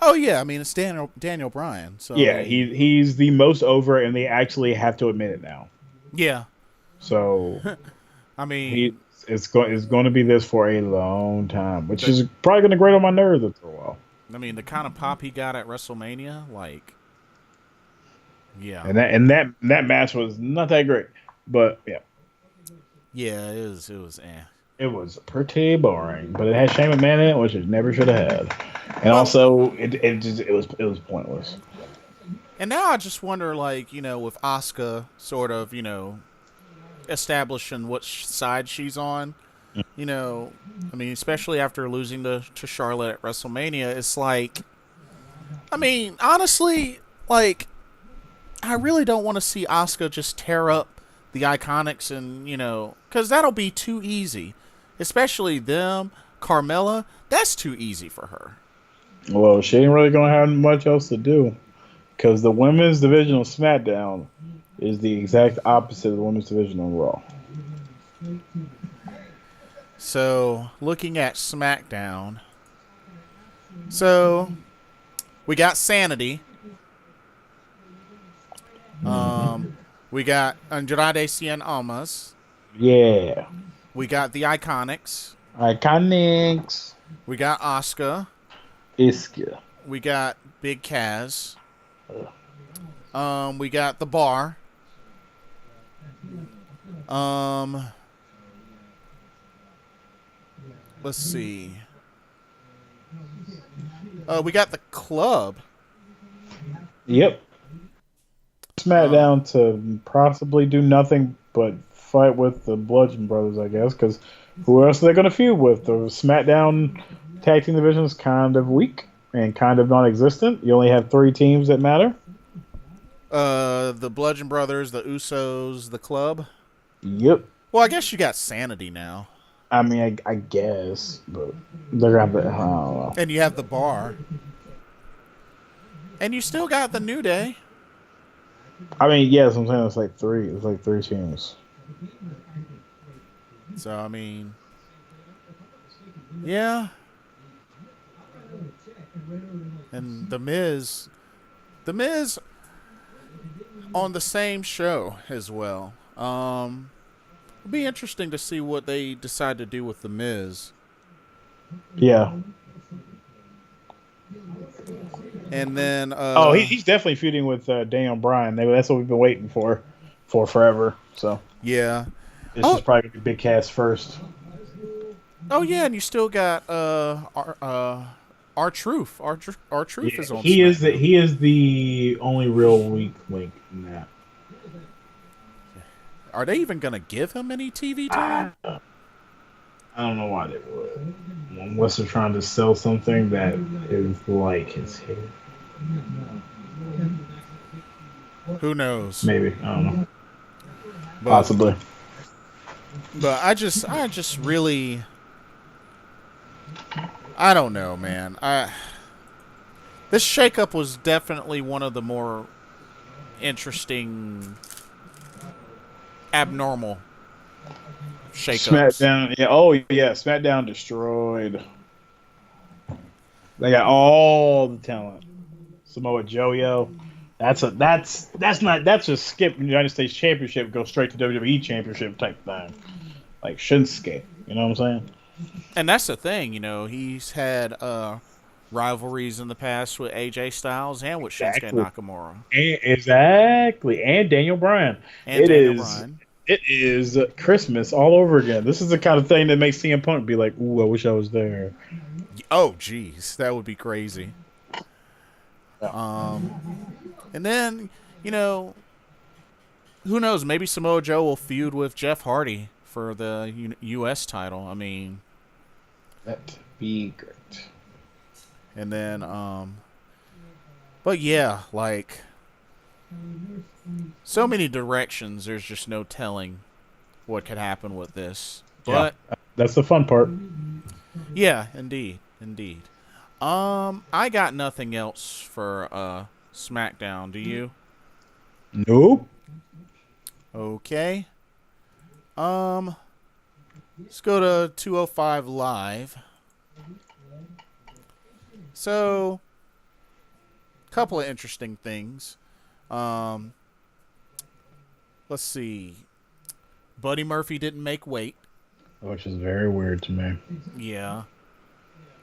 [SPEAKER 1] Oh yeah. I mean, it's Daniel Bryan. So I
[SPEAKER 2] Yeah,
[SPEAKER 1] mean,
[SPEAKER 2] he's the most over, and they actually have to admit it now.
[SPEAKER 1] yeah.
[SPEAKER 2] So
[SPEAKER 1] I
[SPEAKER 2] he
[SPEAKER 1] mean,
[SPEAKER 2] it's going to be this for a long time, which
[SPEAKER 1] the
[SPEAKER 2] is probably going to grate on my nerves after a while.
[SPEAKER 1] the kind of pop he got at WrestleMania, like, yeah,
[SPEAKER 2] And that match was not that great, but yeah,
[SPEAKER 1] yeah, it was.
[SPEAKER 2] it was pretty boring. But it had Shane McMahon in it, which it never should have had, and
[SPEAKER 1] Well,
[SPEAKER 2] also it was pointless.
[SPEAKER 1] and now I just wonder, like, with Asuka sort of, establishing what side she's on. I mean, especially after losing to Charlotte at WrestleMania, it's like, I mean, honestly, like, I really don't want to see Asuka just tear up the Iconics and, because that'll be too easy. Especially them, Carmella, that's too easy for her.
[SPEAKER 2] Well, she ain't really going to have much else to do because the women's division on SmackDown is the exact opposite of the women's division on Raw.
[SPEAKER 1] So, looking at SmackDown, so we got Sanity. We got Andrade Cien Almas.
[SPEAKER 2] Yeah.
[SPEAKER 1] We got the Iconics.
[SPEAKER 2] Iconics.
[SPEAKER 1] We got Asuka.
[SPEAKER 2] Iska.
[SPEAKER 1] We got Big Kaz. We got the Bar. Let's see. We got the Club.
[SPEAKER 2] Yep. SmackDown to possibly do nothing but fight with the Bludgeon Brothers, I guess, because who else are they going to feud with? The SmackDown tag team division is kind of weak and kind of non-existent. You only have 3 teams that matter.
[SPEAKER 1] The Bludgeon Brothers, the Usos, the Club.
[SPEAKER 2] Yep.
[SPEAKER 1] Well, I guess you got Sanity now.
[SPEAKER 2] I mean, I guess, but they're going to have I don't know.
[SPEAKER 1] And you have the Bar. And you still got the New Day.
[SPEAKER 2] I mean, yes, I'm saying it's like 3. It's like 3 teams.
[SPEAKER 1] So, I mean, yeah. And The Miz on the same show as well. It'll be interesting to see what they decide to do with The Miz.
[SPEAKER 2] Yeah.
[SPEAKER 1] And then
[SPEAKER 2] he's definitely feuding with Daniel Bryan. That's what we've been waiting for forever. So
[SPEAKER 1] yeah,
[SPEAKER 2] this is probably gonna be Big Cass first.
[SPEAKER 1] Oh yeah, and you still got R-Truth. R-Truth is on.
[SPEAKER 2] He
[SPEAKER 1] SmackDown.
[SPEAKER 2] is the only real weak link in that.
[SPEAKER 1] Are they even gonna give him any TV time?
[SPEAKER 2] I don't know why they would, unless they're trying to sell something that is like his head.
[SPEAKER 1] Who knows?
[SPEAKER 2] Maybe, I don't know.
[SPEAKER 1] Possibly.
[SPEAKER 2] Possibly.
[SPEAKER 1] But I just really, I don't know, man. This shakeup was definitely one of the more interesting, abnormal shakeups.
[SPEAKER 2] SmackDown, yeah. Oh yeah, SmackDown destroyed. They got all the talent. Samoa Joe. That's just skip United States Championship, go straight to WWE Championship type thing. Like Shinsuke. You know what I'm saying?
[SPEAKER 1] And that's the thing, he's had rivalries in the past with AJ Styles and with Shinsuke Nakamura.
[SPEAKER 2] Exactly. And Daniel Bryan. It is Christmas all over again. This is the kind of thing that makes CM Punk be like, ooh, I wish I was there.
[SPEAKER 1] Oh, jeez. That would be crazy.
[SPEAKER 2] Yeah.
[SPEAKER 1] And then, who knows? Maybe Samoa Joe will feud with Jeff Hardy for the U.S. title. I mean,
[SPEAKER 2] that'd be great.
[SPEAKER 1] And then, but yeah, like, so many directions. There's just no telling what could happen with this. But
[SPEAKER 2] yeah, that's the fun part.
[SPEAKER 1] Yeah, indeed. I got nothing else for SmackDown. Do you?
[SPEAKER 2] Nope.
[SPEAKER 1] Okay. Let's go to 205 Live. So, couple of interesting things. Let's see. Buddy Murphy didn't make weight.
[SPEAKER 2] Which is very weird to me.
[SPEAKER 1] Yeah.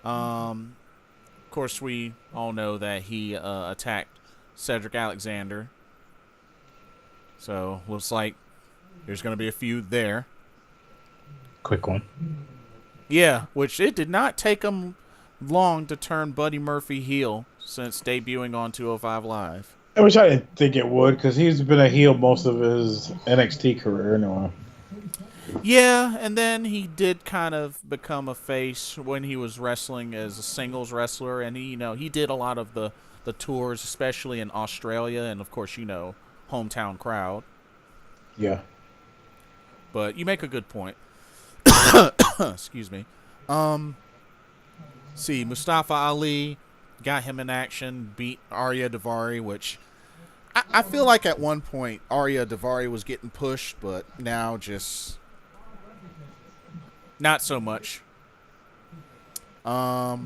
[SPEAKER 1] Of course, we all know that he attacked Cedric Alexander. So, looks like there's going to be a feud there.
[SPEAKER 2] Quick one.
[SPEAKER 1] Yeah, which it did not take him long to turn Buddy Murphy heel since debuting on 205 Live.
[SPEAKER 2] I wish I didn't think it would, because he's been a heel most of his NXT career anyway.
[SPEAKER 1] Yeah, and then he did kind of become a face when he was wrestling as a singles wrestler, and he did a lot of the tours, especially in Australia, and of course, hometown crowd.
[SPEAKER 2] Yeah.
[SPEAKER 1] But you make a good point. Excuse me. See, Mustafa Ali got him in action, beat Arya Daivari, which I feel like at one point Arya Daivari was getting pushed, but now just not so much. The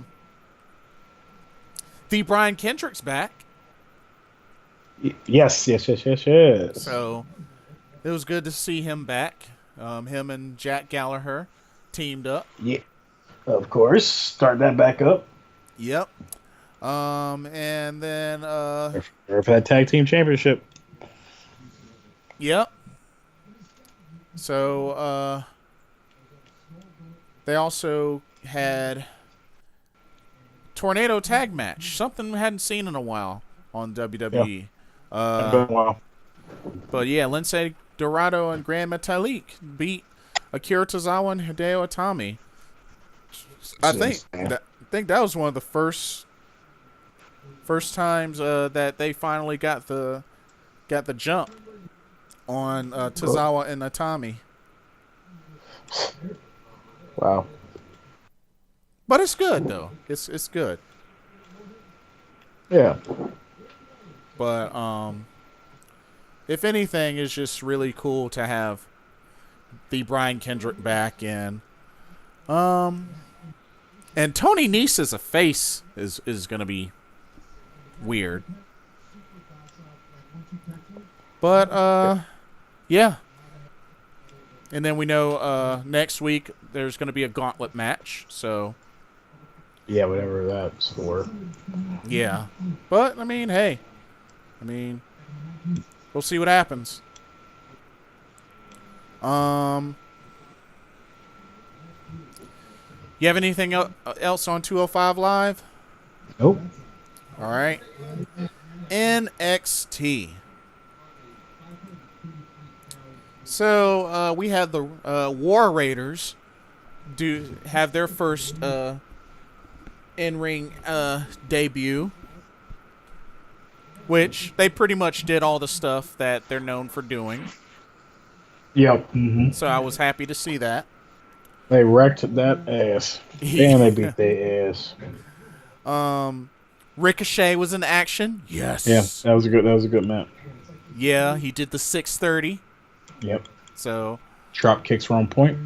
[SPEAKER 1] Brian Kendrick's back.
[SPEAKER 2] Yes.
[SPEAKER 1] So it was good to see him back. Him and Jack Gallagher teamed up.
[SPEAKER 2] Yeah. Of course. Start that back up.
[SPEAKER 1] Yep. And then
[SPEAKER 2] For that tag team championship.
[SPEAKER 1] Yep. So they also had Tornado tag match, something we hadn't seen in a while on WWE.
[SPEAKER 2] Wow.
[SPEAKER 1] But yeah, Lindsay Dorado and Grand Metalik beat Akira Tozawa and Hideo Itami. I think that was one of the first times that they finally got the jump on Tozawa and Itami.
[SPEAKER 2] Wow.
[SPEAKER 1] But it's good though. It's good.
[SPEAKER 2] Yeah.
[SPEAKER 1] But if anything, it's just really cool to have the Brian Kendrick back and Tony Nese as a face is gonna be weird. But yeah. And then we know next week there's gonna be a gauntlet match, so
[SPEAKER 2] yeah, whatever that's for.
[SPEAKER 1] Yeah. But hey. We'll see what happens. You have anything else on 205 Live?
[SPEAKER 2] Nope.
[SPEAKER 1] All right. NXT. So we had the War Raiders have their first in-ring debut, which they pretty much did all the stuff that they're known for doing.
[SPEAKER 2] Yep. Mm-hmm.
[SPEAKER 1] So I was happy to see that.
[SPEAKER 2] They wrecked that ass. And they beat their ass.
[SPEAKER 1] Ricochet was in action. Yes.
[SPEAKER 2] Yeah, that was a good match.
[SPEAKER 1] Yeah, he did the 630.
[SPEAKER 2] Yep.
[SPEAKER 1] So
[SPEAKER 2] drop kicks were on point.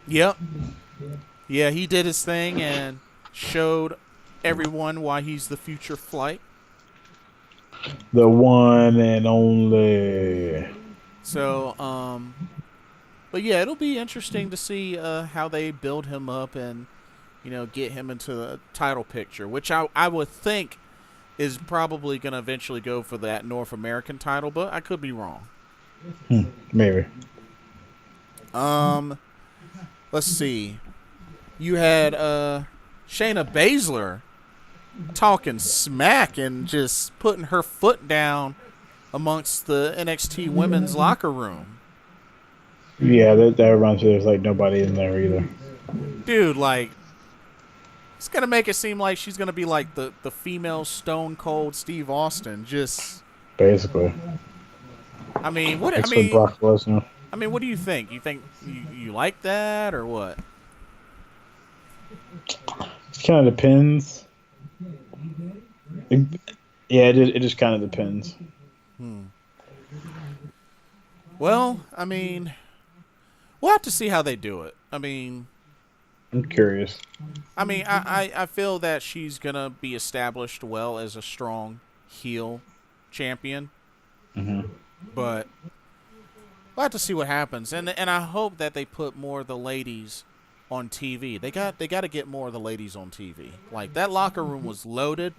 [SPEAKER 1] Yep. Yeah, he did his thing and showed everyone why he's the future Flight.
[SPEAKER 2] The one and only.
[SPEAKER 1] So, but yeah, it'll be interesting to see how they build him up and, get him into the title picture, which I would think is probably going to eventually go for that North American title, but I could be wrong.
[SPEAKER 2] Maybe.
[SPEAKER 1] Let's see. You had Shayna Baszler talking smack and just putting her foot down amongst the NXT women's locker room.
[SPEAKER 2] Yeah, that reminds me there's nobody in there either.
[SPEAKER 1] Dude, it's going to make it seem like she's going to be like the female Stone Cold Steve Austin, just
[SPEAKER 2] basically.
[SPEAKER 1] Brock
[SPEAKER 2] Lesnar.
[SPEAKER 1] What do you think? You think you like that or what?
[SPEAKER 2] It kind of depends. Yeah, it just kind of depends.
[SPEAKER 1] Well, I mean, we'll have to see how they do it.
[SPEAKER 2] I'm curious.
[SPEAKER 1] I feel that she's gonna be established well as a strong heel champion,
[SPEAKER 2] Hmm.
[SPEAKER 1] but we'll have to see what happens. And I hope that they put more of the ladies on TV. They got to get more of the ladies on TV. Like that locker room was loaded,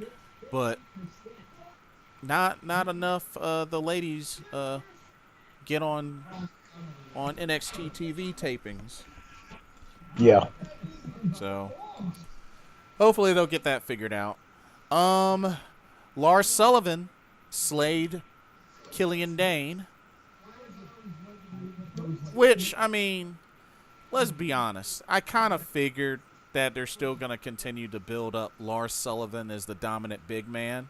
[SPEAKER 1] but not enough the ladies get on NXT TV tapings.
[SPEAKER 2] Yeah.
[SPEAKER 1] So hopefully they'll get that figured out. Lars Sullivan slayed Killian Dane, which let's be honest. I kind of figured that they're still going to continue to build up Lars Sullivan as the dominant big man.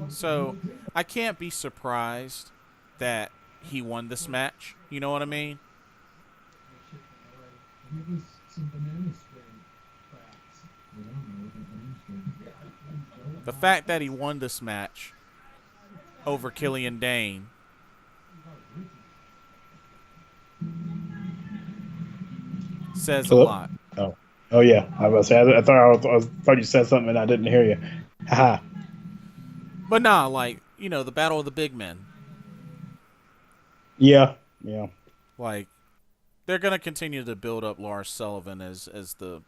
[SPEAKER 1] So I can't be surprised that he won this match. You know what I mean? The fact that he won this match over Killian Dane says a
[SPEAKER 2] Hello?
[SPEAKER 1] lot.
[SPEAKER 2] Oh yeah. I was about to say. I thought you said something and I didn't hear you. Haha.
[SPEAKER 1] But nah, the battle of the big men.
[SPEAKER 2] Yeah. Yeah.
[SPEAKER 1] Like, they're gonna continue to build up Lars Sullivan as the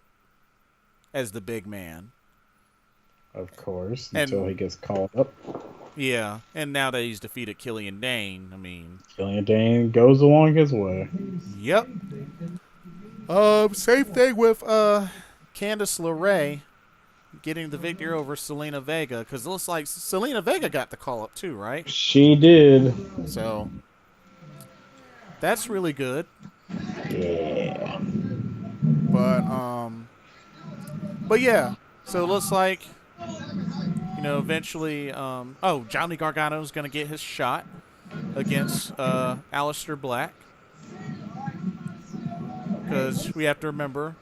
[SPEAKER 1] big man.
[SPEAKER 2] Of course.
[SPEAKER 1] And
[SPEAKER 2] Until he gets called up.
[SPEAKER 1] yeah, and now that he's defeated Killian Dane,
[SPEAKER 2] Killian Dane goes along his way.
[SPEAKER 1] yep. Same thing with Candice LeRae getting the victory over Selena Vega, because it looks like Selena Vega got the call up too, right?
[SPEAKER 2] She did.
[SPEAKER 1] So that's really good.
[SPEAKER 2] Yeah.
[SPEAKER 1] But yeah. So it looks like eventually Johnny Gargano's gonna get his shot against Aleister Black. Because we have to remember,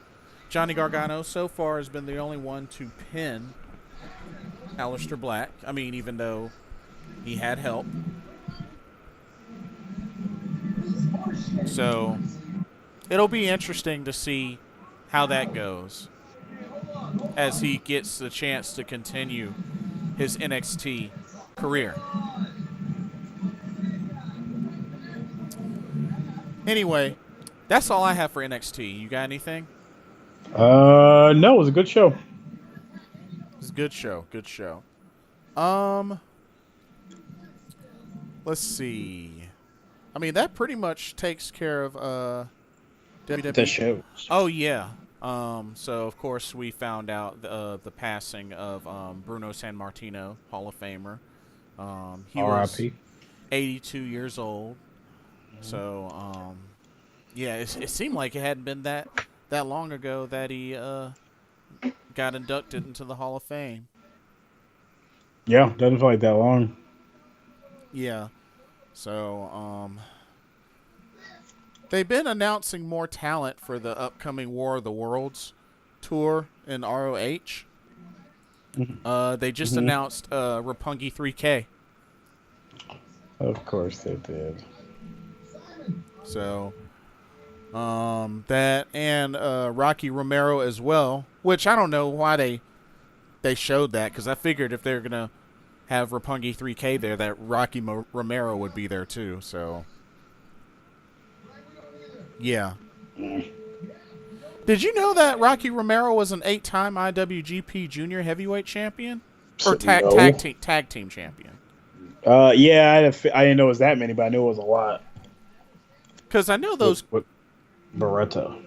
[SPEAKER 1] Johnny Gargano so far has been the only one to pin Aleister Black. Even though he had help. So it'll be interesting to see how that goes as he gets the chance to continue his NXT career. Anyway, that's all I have for NXT. You got anything?
[SPEAKER 2] No, it was a good show.
[SPEAKER 1] It was a good show. Good show. Let's see. That pretty much takes care of WWE.
[SPEAKER 2] The show.
[SPEAKER 1] Oh yeah. So of course we found out the passing of Bruno Sammartino, Hall of Famer. He was
[SPEAKER 2] R.I.P.
[SPEAKER 1] 82 years old. So yeah, it seemed like it hadn't been that long ago that he got inducted into the Hall of Fame.
[SPEAKER 2] Yeah, doesn't feel like that long.
[SPEAKER 1] Yeah. So they've been announcing more talent for the upcoming War of the Worlds tour in ROH. They just announced Roppongi 3K.
[SPEAKER 2] Of course they did.
[SPEAKER 1] So that and Rocky Romero as well, which I don't know why they showed that, because I figured if they're gonna have Roppongi 3K there, that Rocky Romero would be there too. So yeah. Did you know that Rocky Romero was an 8-time IWGP Junior Heavyweight Champion or tag team champion?
[SPEAKER 2] Yeah, I didn't know it was that many, but I knew it was a lot.
[SPEAKER 1] Because I know those.
[SPEAKER 2] With Beretta.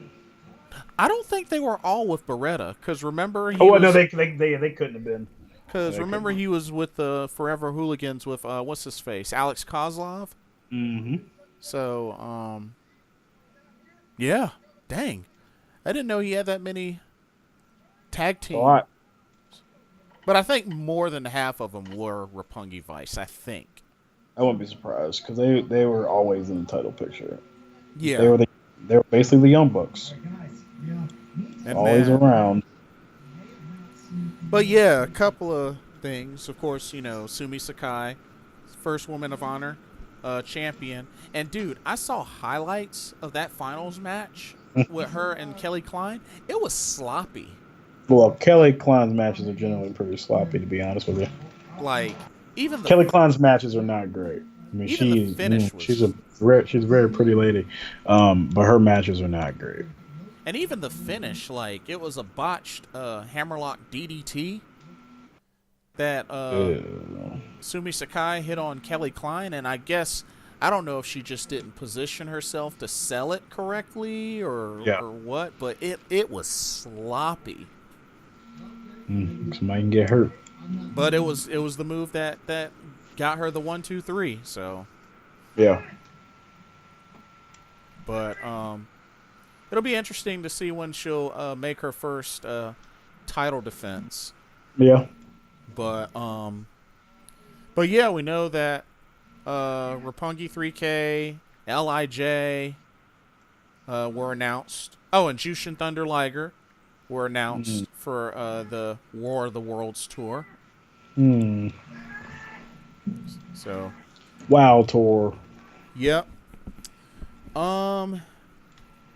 [SPEAKER 1] I don't think they were all with Beretta. Because remember,
[SPEAKER 2] no, they couldn't have been.
[SPEAKER 1] Because remember, he was with the Forever Hooligans with what's his face, Alex Kozlov.
[SPEAKER 2] Mm-hmm.
[SPEAKER 1] So, yeah, dang, I didn't know he had that many tag team.
[SPEAKER 2] A lot.
[SPEAKER 1] But I think more than half of them were Roppongi Vice. I think.
[SPEAKER 2] I wouldn't be surprised because they were always in the title picture.
[SPEAKER 1] Yeah,
[SPEAKER 2] they were basically the Young Bucks.
[SPEAKER 1] And
[SPEAKER 2] always around.
[SPEAKER 1] But yeah, a couple of things. Of course, Sumi Sakai, first Woman of Honor champion. And dude, I saw highlights of that finals match with her and Kelly Klein. It was sloppy.
[SPEAKER 2] Well, Kelly Klein's matches are generally pretty sloppy, to be honest with you.
[SPEAKER 1] Like even the
[SPEAKER 2] Kelly Klein's matches are not great. I mean,
[SPEAKER 1] even the finish was,
[SPEAKER 2] she's a very pretty lady, but her matches are not great.
[SPEAKER 1] and even the finish, like it was a botched hammerlock DDT that Sumi Sakai hit on Kelly Klein, and I guess I don't know if she just didn't position herself to sell it correctly or what, but it was sloppy.
[SPEAKER 2] Somebody can get hurt.
[SPEAKER 1] But it was the move that got her the 1-2-3. So
[SPEAKER 2] yeah.
[SPEAKER 1] But it'll be interesting to see when she'll make her first title defense.
[SPEAKER 2] Yeah.
[SPEAKER 1] But yeah, we know that Roppongi 3K, LIJ were announced. Oh, and Jushin Thunder Liger were announced for the War of the Worlds tour. So,
[SPEAKER 2] Wow tour.
[SPEAKER 1] Yep.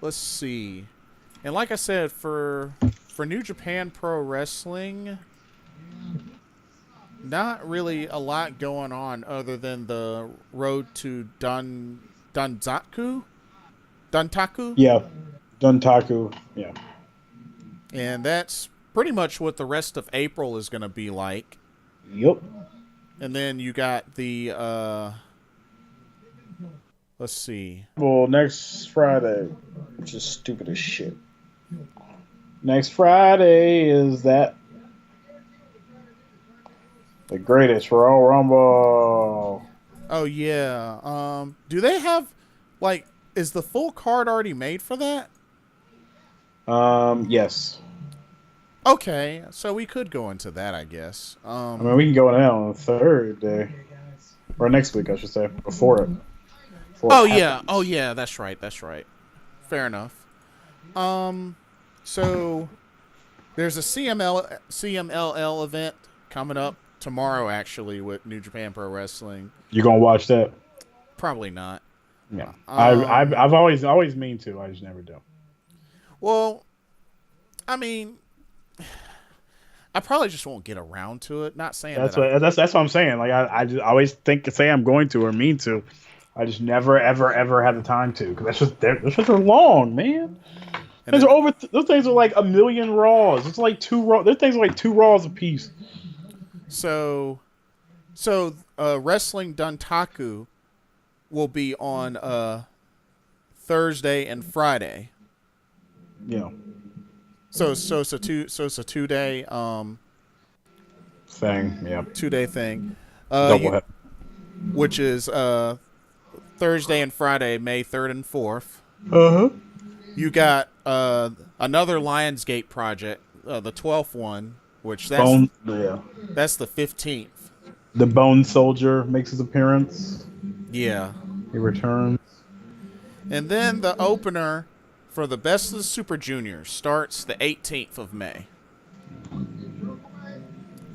[SPEAKER 1] Let's see. And like I said, for New Japan Pro Wrestling, not really a lot going on other than the road to Duntaku.
[SPEAKER 2] Yeah. Duntaku. Yeah.
[SPEAKER 1] And that's pretty much what the rest of April is going to be like.
[SPEAKER 2] Yep.
[SPEAKER 1] And then you got the let's see.
[SPEAKER 2] Well, next Friday, which is stupid as shit. Next Friday is that the greatest Royal Rumble.
[SPEAKER 1] Oh yeah. Do they have is the full card already made for that?
[SPEAKER 2] Yes.
[SPEAKER 1] Okay, so we could go into that, I guess.
[SPEAKER 2] I mean, we can go in on the third day, or next week, I should say, before it.
[SPEAKER 1] Oh yeah, that's right. Fair enough. So there's a CMLL event coming up tomorrow, actually, with New Japan Pro Wrestling.
[SPEAKER 2] You gonna watch that?
[SPEAKER 1] Probably not.
[SPEAKER 2] Yeah, I've always mean to. I just never do.
[SPEAKER 1] Well, I mean, I probably just won't get around to it. Not saying
[SPEAKER 2] that's what I'm saying. Like I just always say I'm going to or mean to. I just never ever have the time to because those shows are long, man. Those things are like 1,000,000 Raws. It's like 2 Raw. Those things are like 2 Raws a piece.
[SPEAKER 1] So Wrestling Duntaku will be on Thursday and Friday.
[SPEAKER 2] Yeah.
[SPEAKER 1] So it's a 2-day
[SPEAKER 2] thing. Yeah.
[SPEAKER 1] 2-day thing.
[SPEAKER 2] Double
[SPEAKER 1] which is Thursday and Friday, May 3rd and 4th.
[SPEAKER 2] Uh-huh.
[SPEAKER 1] You got another Lionsgate project, the 12th one, which that's the 15th.
[SPEAKER 2] The Bone Soldier makes his appearance.
[SPEAKER 1] Yeah.
[SPEAKER 2] He returns.
[SPEAKER 1] And then the opener for the Best of the Super Juniors starts the 18th of May.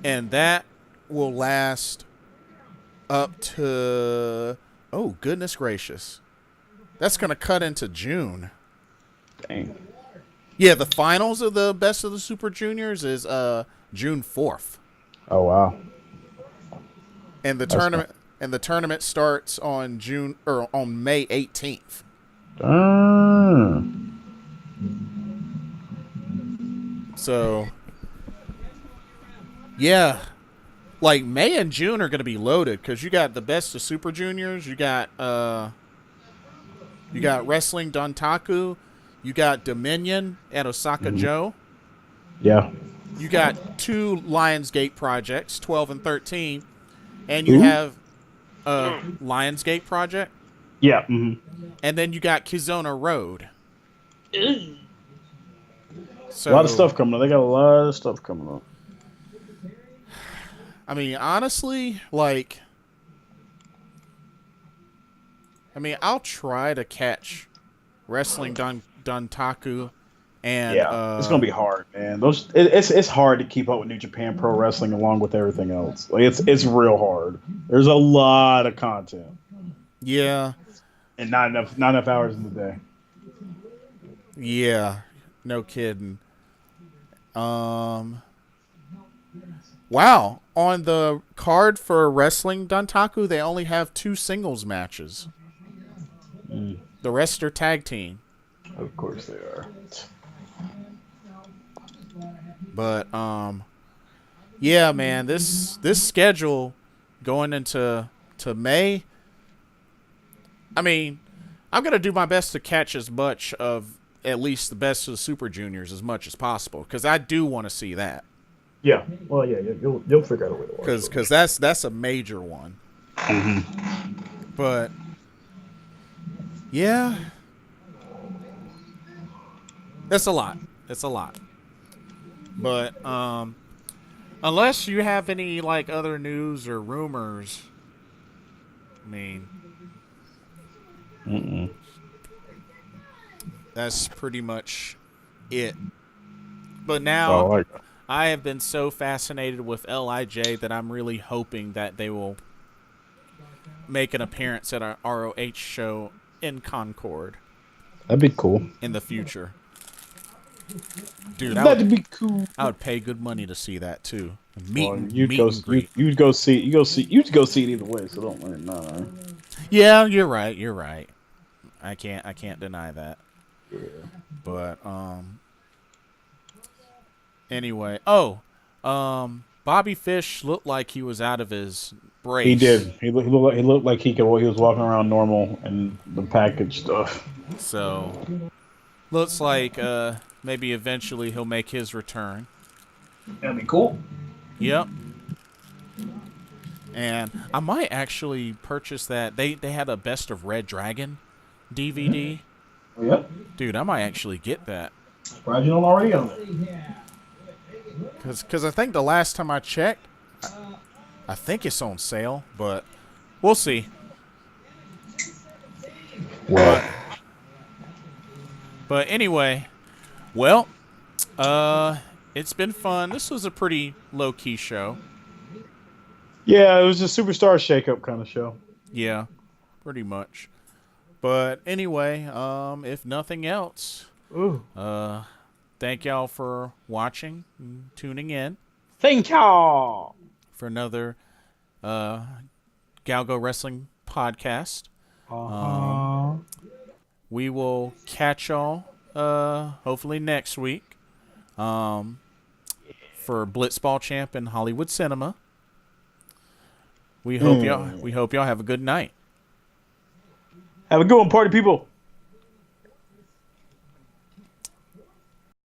[SPEAKER 1] And that will last up to... Oh, goodness gracious. That's going to cut into June.
[SPEAKER 2] Dang.
[SPEAKER 1] Yeah, the finals of the Best of the Super Juniors is June 4th.
[SPEAKER 2] Oh, wow.
[SPEAKER 1] And the tournament starts on May 18th. So, yeah. Like, May and June are going to be loaded because you got the Best of Super Juniors, you got Wrestling Dontaku, you got Dominion at Osaka Joe.
[SPEAKER 2] Yeah.
[SPEAKER 1] You got 2 Lionsgate projects, 12 and 13, and you have Lionsgate project.
[SPEAKER 2] Yeah. Mm-hmm.
[SPEAKER 1] And then you got Kizuna Road. So,
[SPEAKER 2] a lot of stuff coming up. They got a lot of stuff coming up.
[SPEAKER 1] I mean, honestly, I'll try to catch Wrestling Duntaku And
[SPEAKER 2] Yeah, it's gonna be hard, man. It's hard to keep up with New Japan Pro Wrestling along with everything else. Like it's real hard. There's a lot of content
[SPEAKER 1] yeah,
[SPEAKER 2] and not enough hours in the day.
[SPEAKER 1] yeah, no kidding. Um, wow, on the card for Wrestling Dontaku, they only have 2 singles matches. The rest are tag team.
[SPEAKER 2] Of course they are.
[SPEAKER 1] But yeah, man, this schedule going into May. I mean, I'm gonna do my best to catch as much of at least the best of the Super Juniors as much as possible because I do want to see that.
[SPEAKER 3] Yeah. Well, yeah, you'll figure out a way to watch.
[SPEAKER 1] Because that's a major one. But yeah, that's a lot. It's a lot. But unless you have any like other news or rumors, I mean, that's pretty much it. But now I have been so fascinated with LIJ that I'm really hoping that they will make an appearance at our ROH show in Concord.
[SPEAKER 2] That'd be cool
[SPEAKER 1] in the future. Dude,
[SPEAKER 2] that'd be cool.
[SPEAKER 1] I would pay good money to see that too.
[SPEAKER 2] You'd go see it either way, so don't worry. No.
[SPEAKER 1] Yeah, you're right. I can't deny that. Yeah. But anyway, Bobby Fish looked like he was out of his brace.
[SPEAKER 2] He did. He looked like he was walking around normal and the package stuff.
[SPEAKER 1] So looks like maybe eventually he'll make his return.
[SPEAKER 3] That'd be cool.
[SPEAKER 1] Yep. And I might actually purchase that. They had a Best of Red Dragon DVD.
[SPEAKER 3] Oh, yep.
[SPEAKER 1] Dude, I might actually get that.
[SPEAKER 3] Surprised you don't already own it.
[SPEAKER 1] Because I think the last time I checked, I think it's on sale, but we'll see.
[SPEAKER 2] Well.
[SPEAKER 1] But anyway, well, it's been fun. This was a pretty low-key show.
[SPEAKER 2] Yeah, it was a Superstar Shake-Up kind of show.
[SPEAKER 1] Yeah, pretty much. But anyway, if nothing else, thank y'all for watching and tuning in.
[SPEAKER 2] Thank y'all
[SPEAKER 1] for another GOWGO Wrestling podcast. We will catch y'all hopefully next week for Blitzball Champ in Hollywood Cinema. We hope y'all have a good night.
[SPEAKER 2] Have a good one, party people.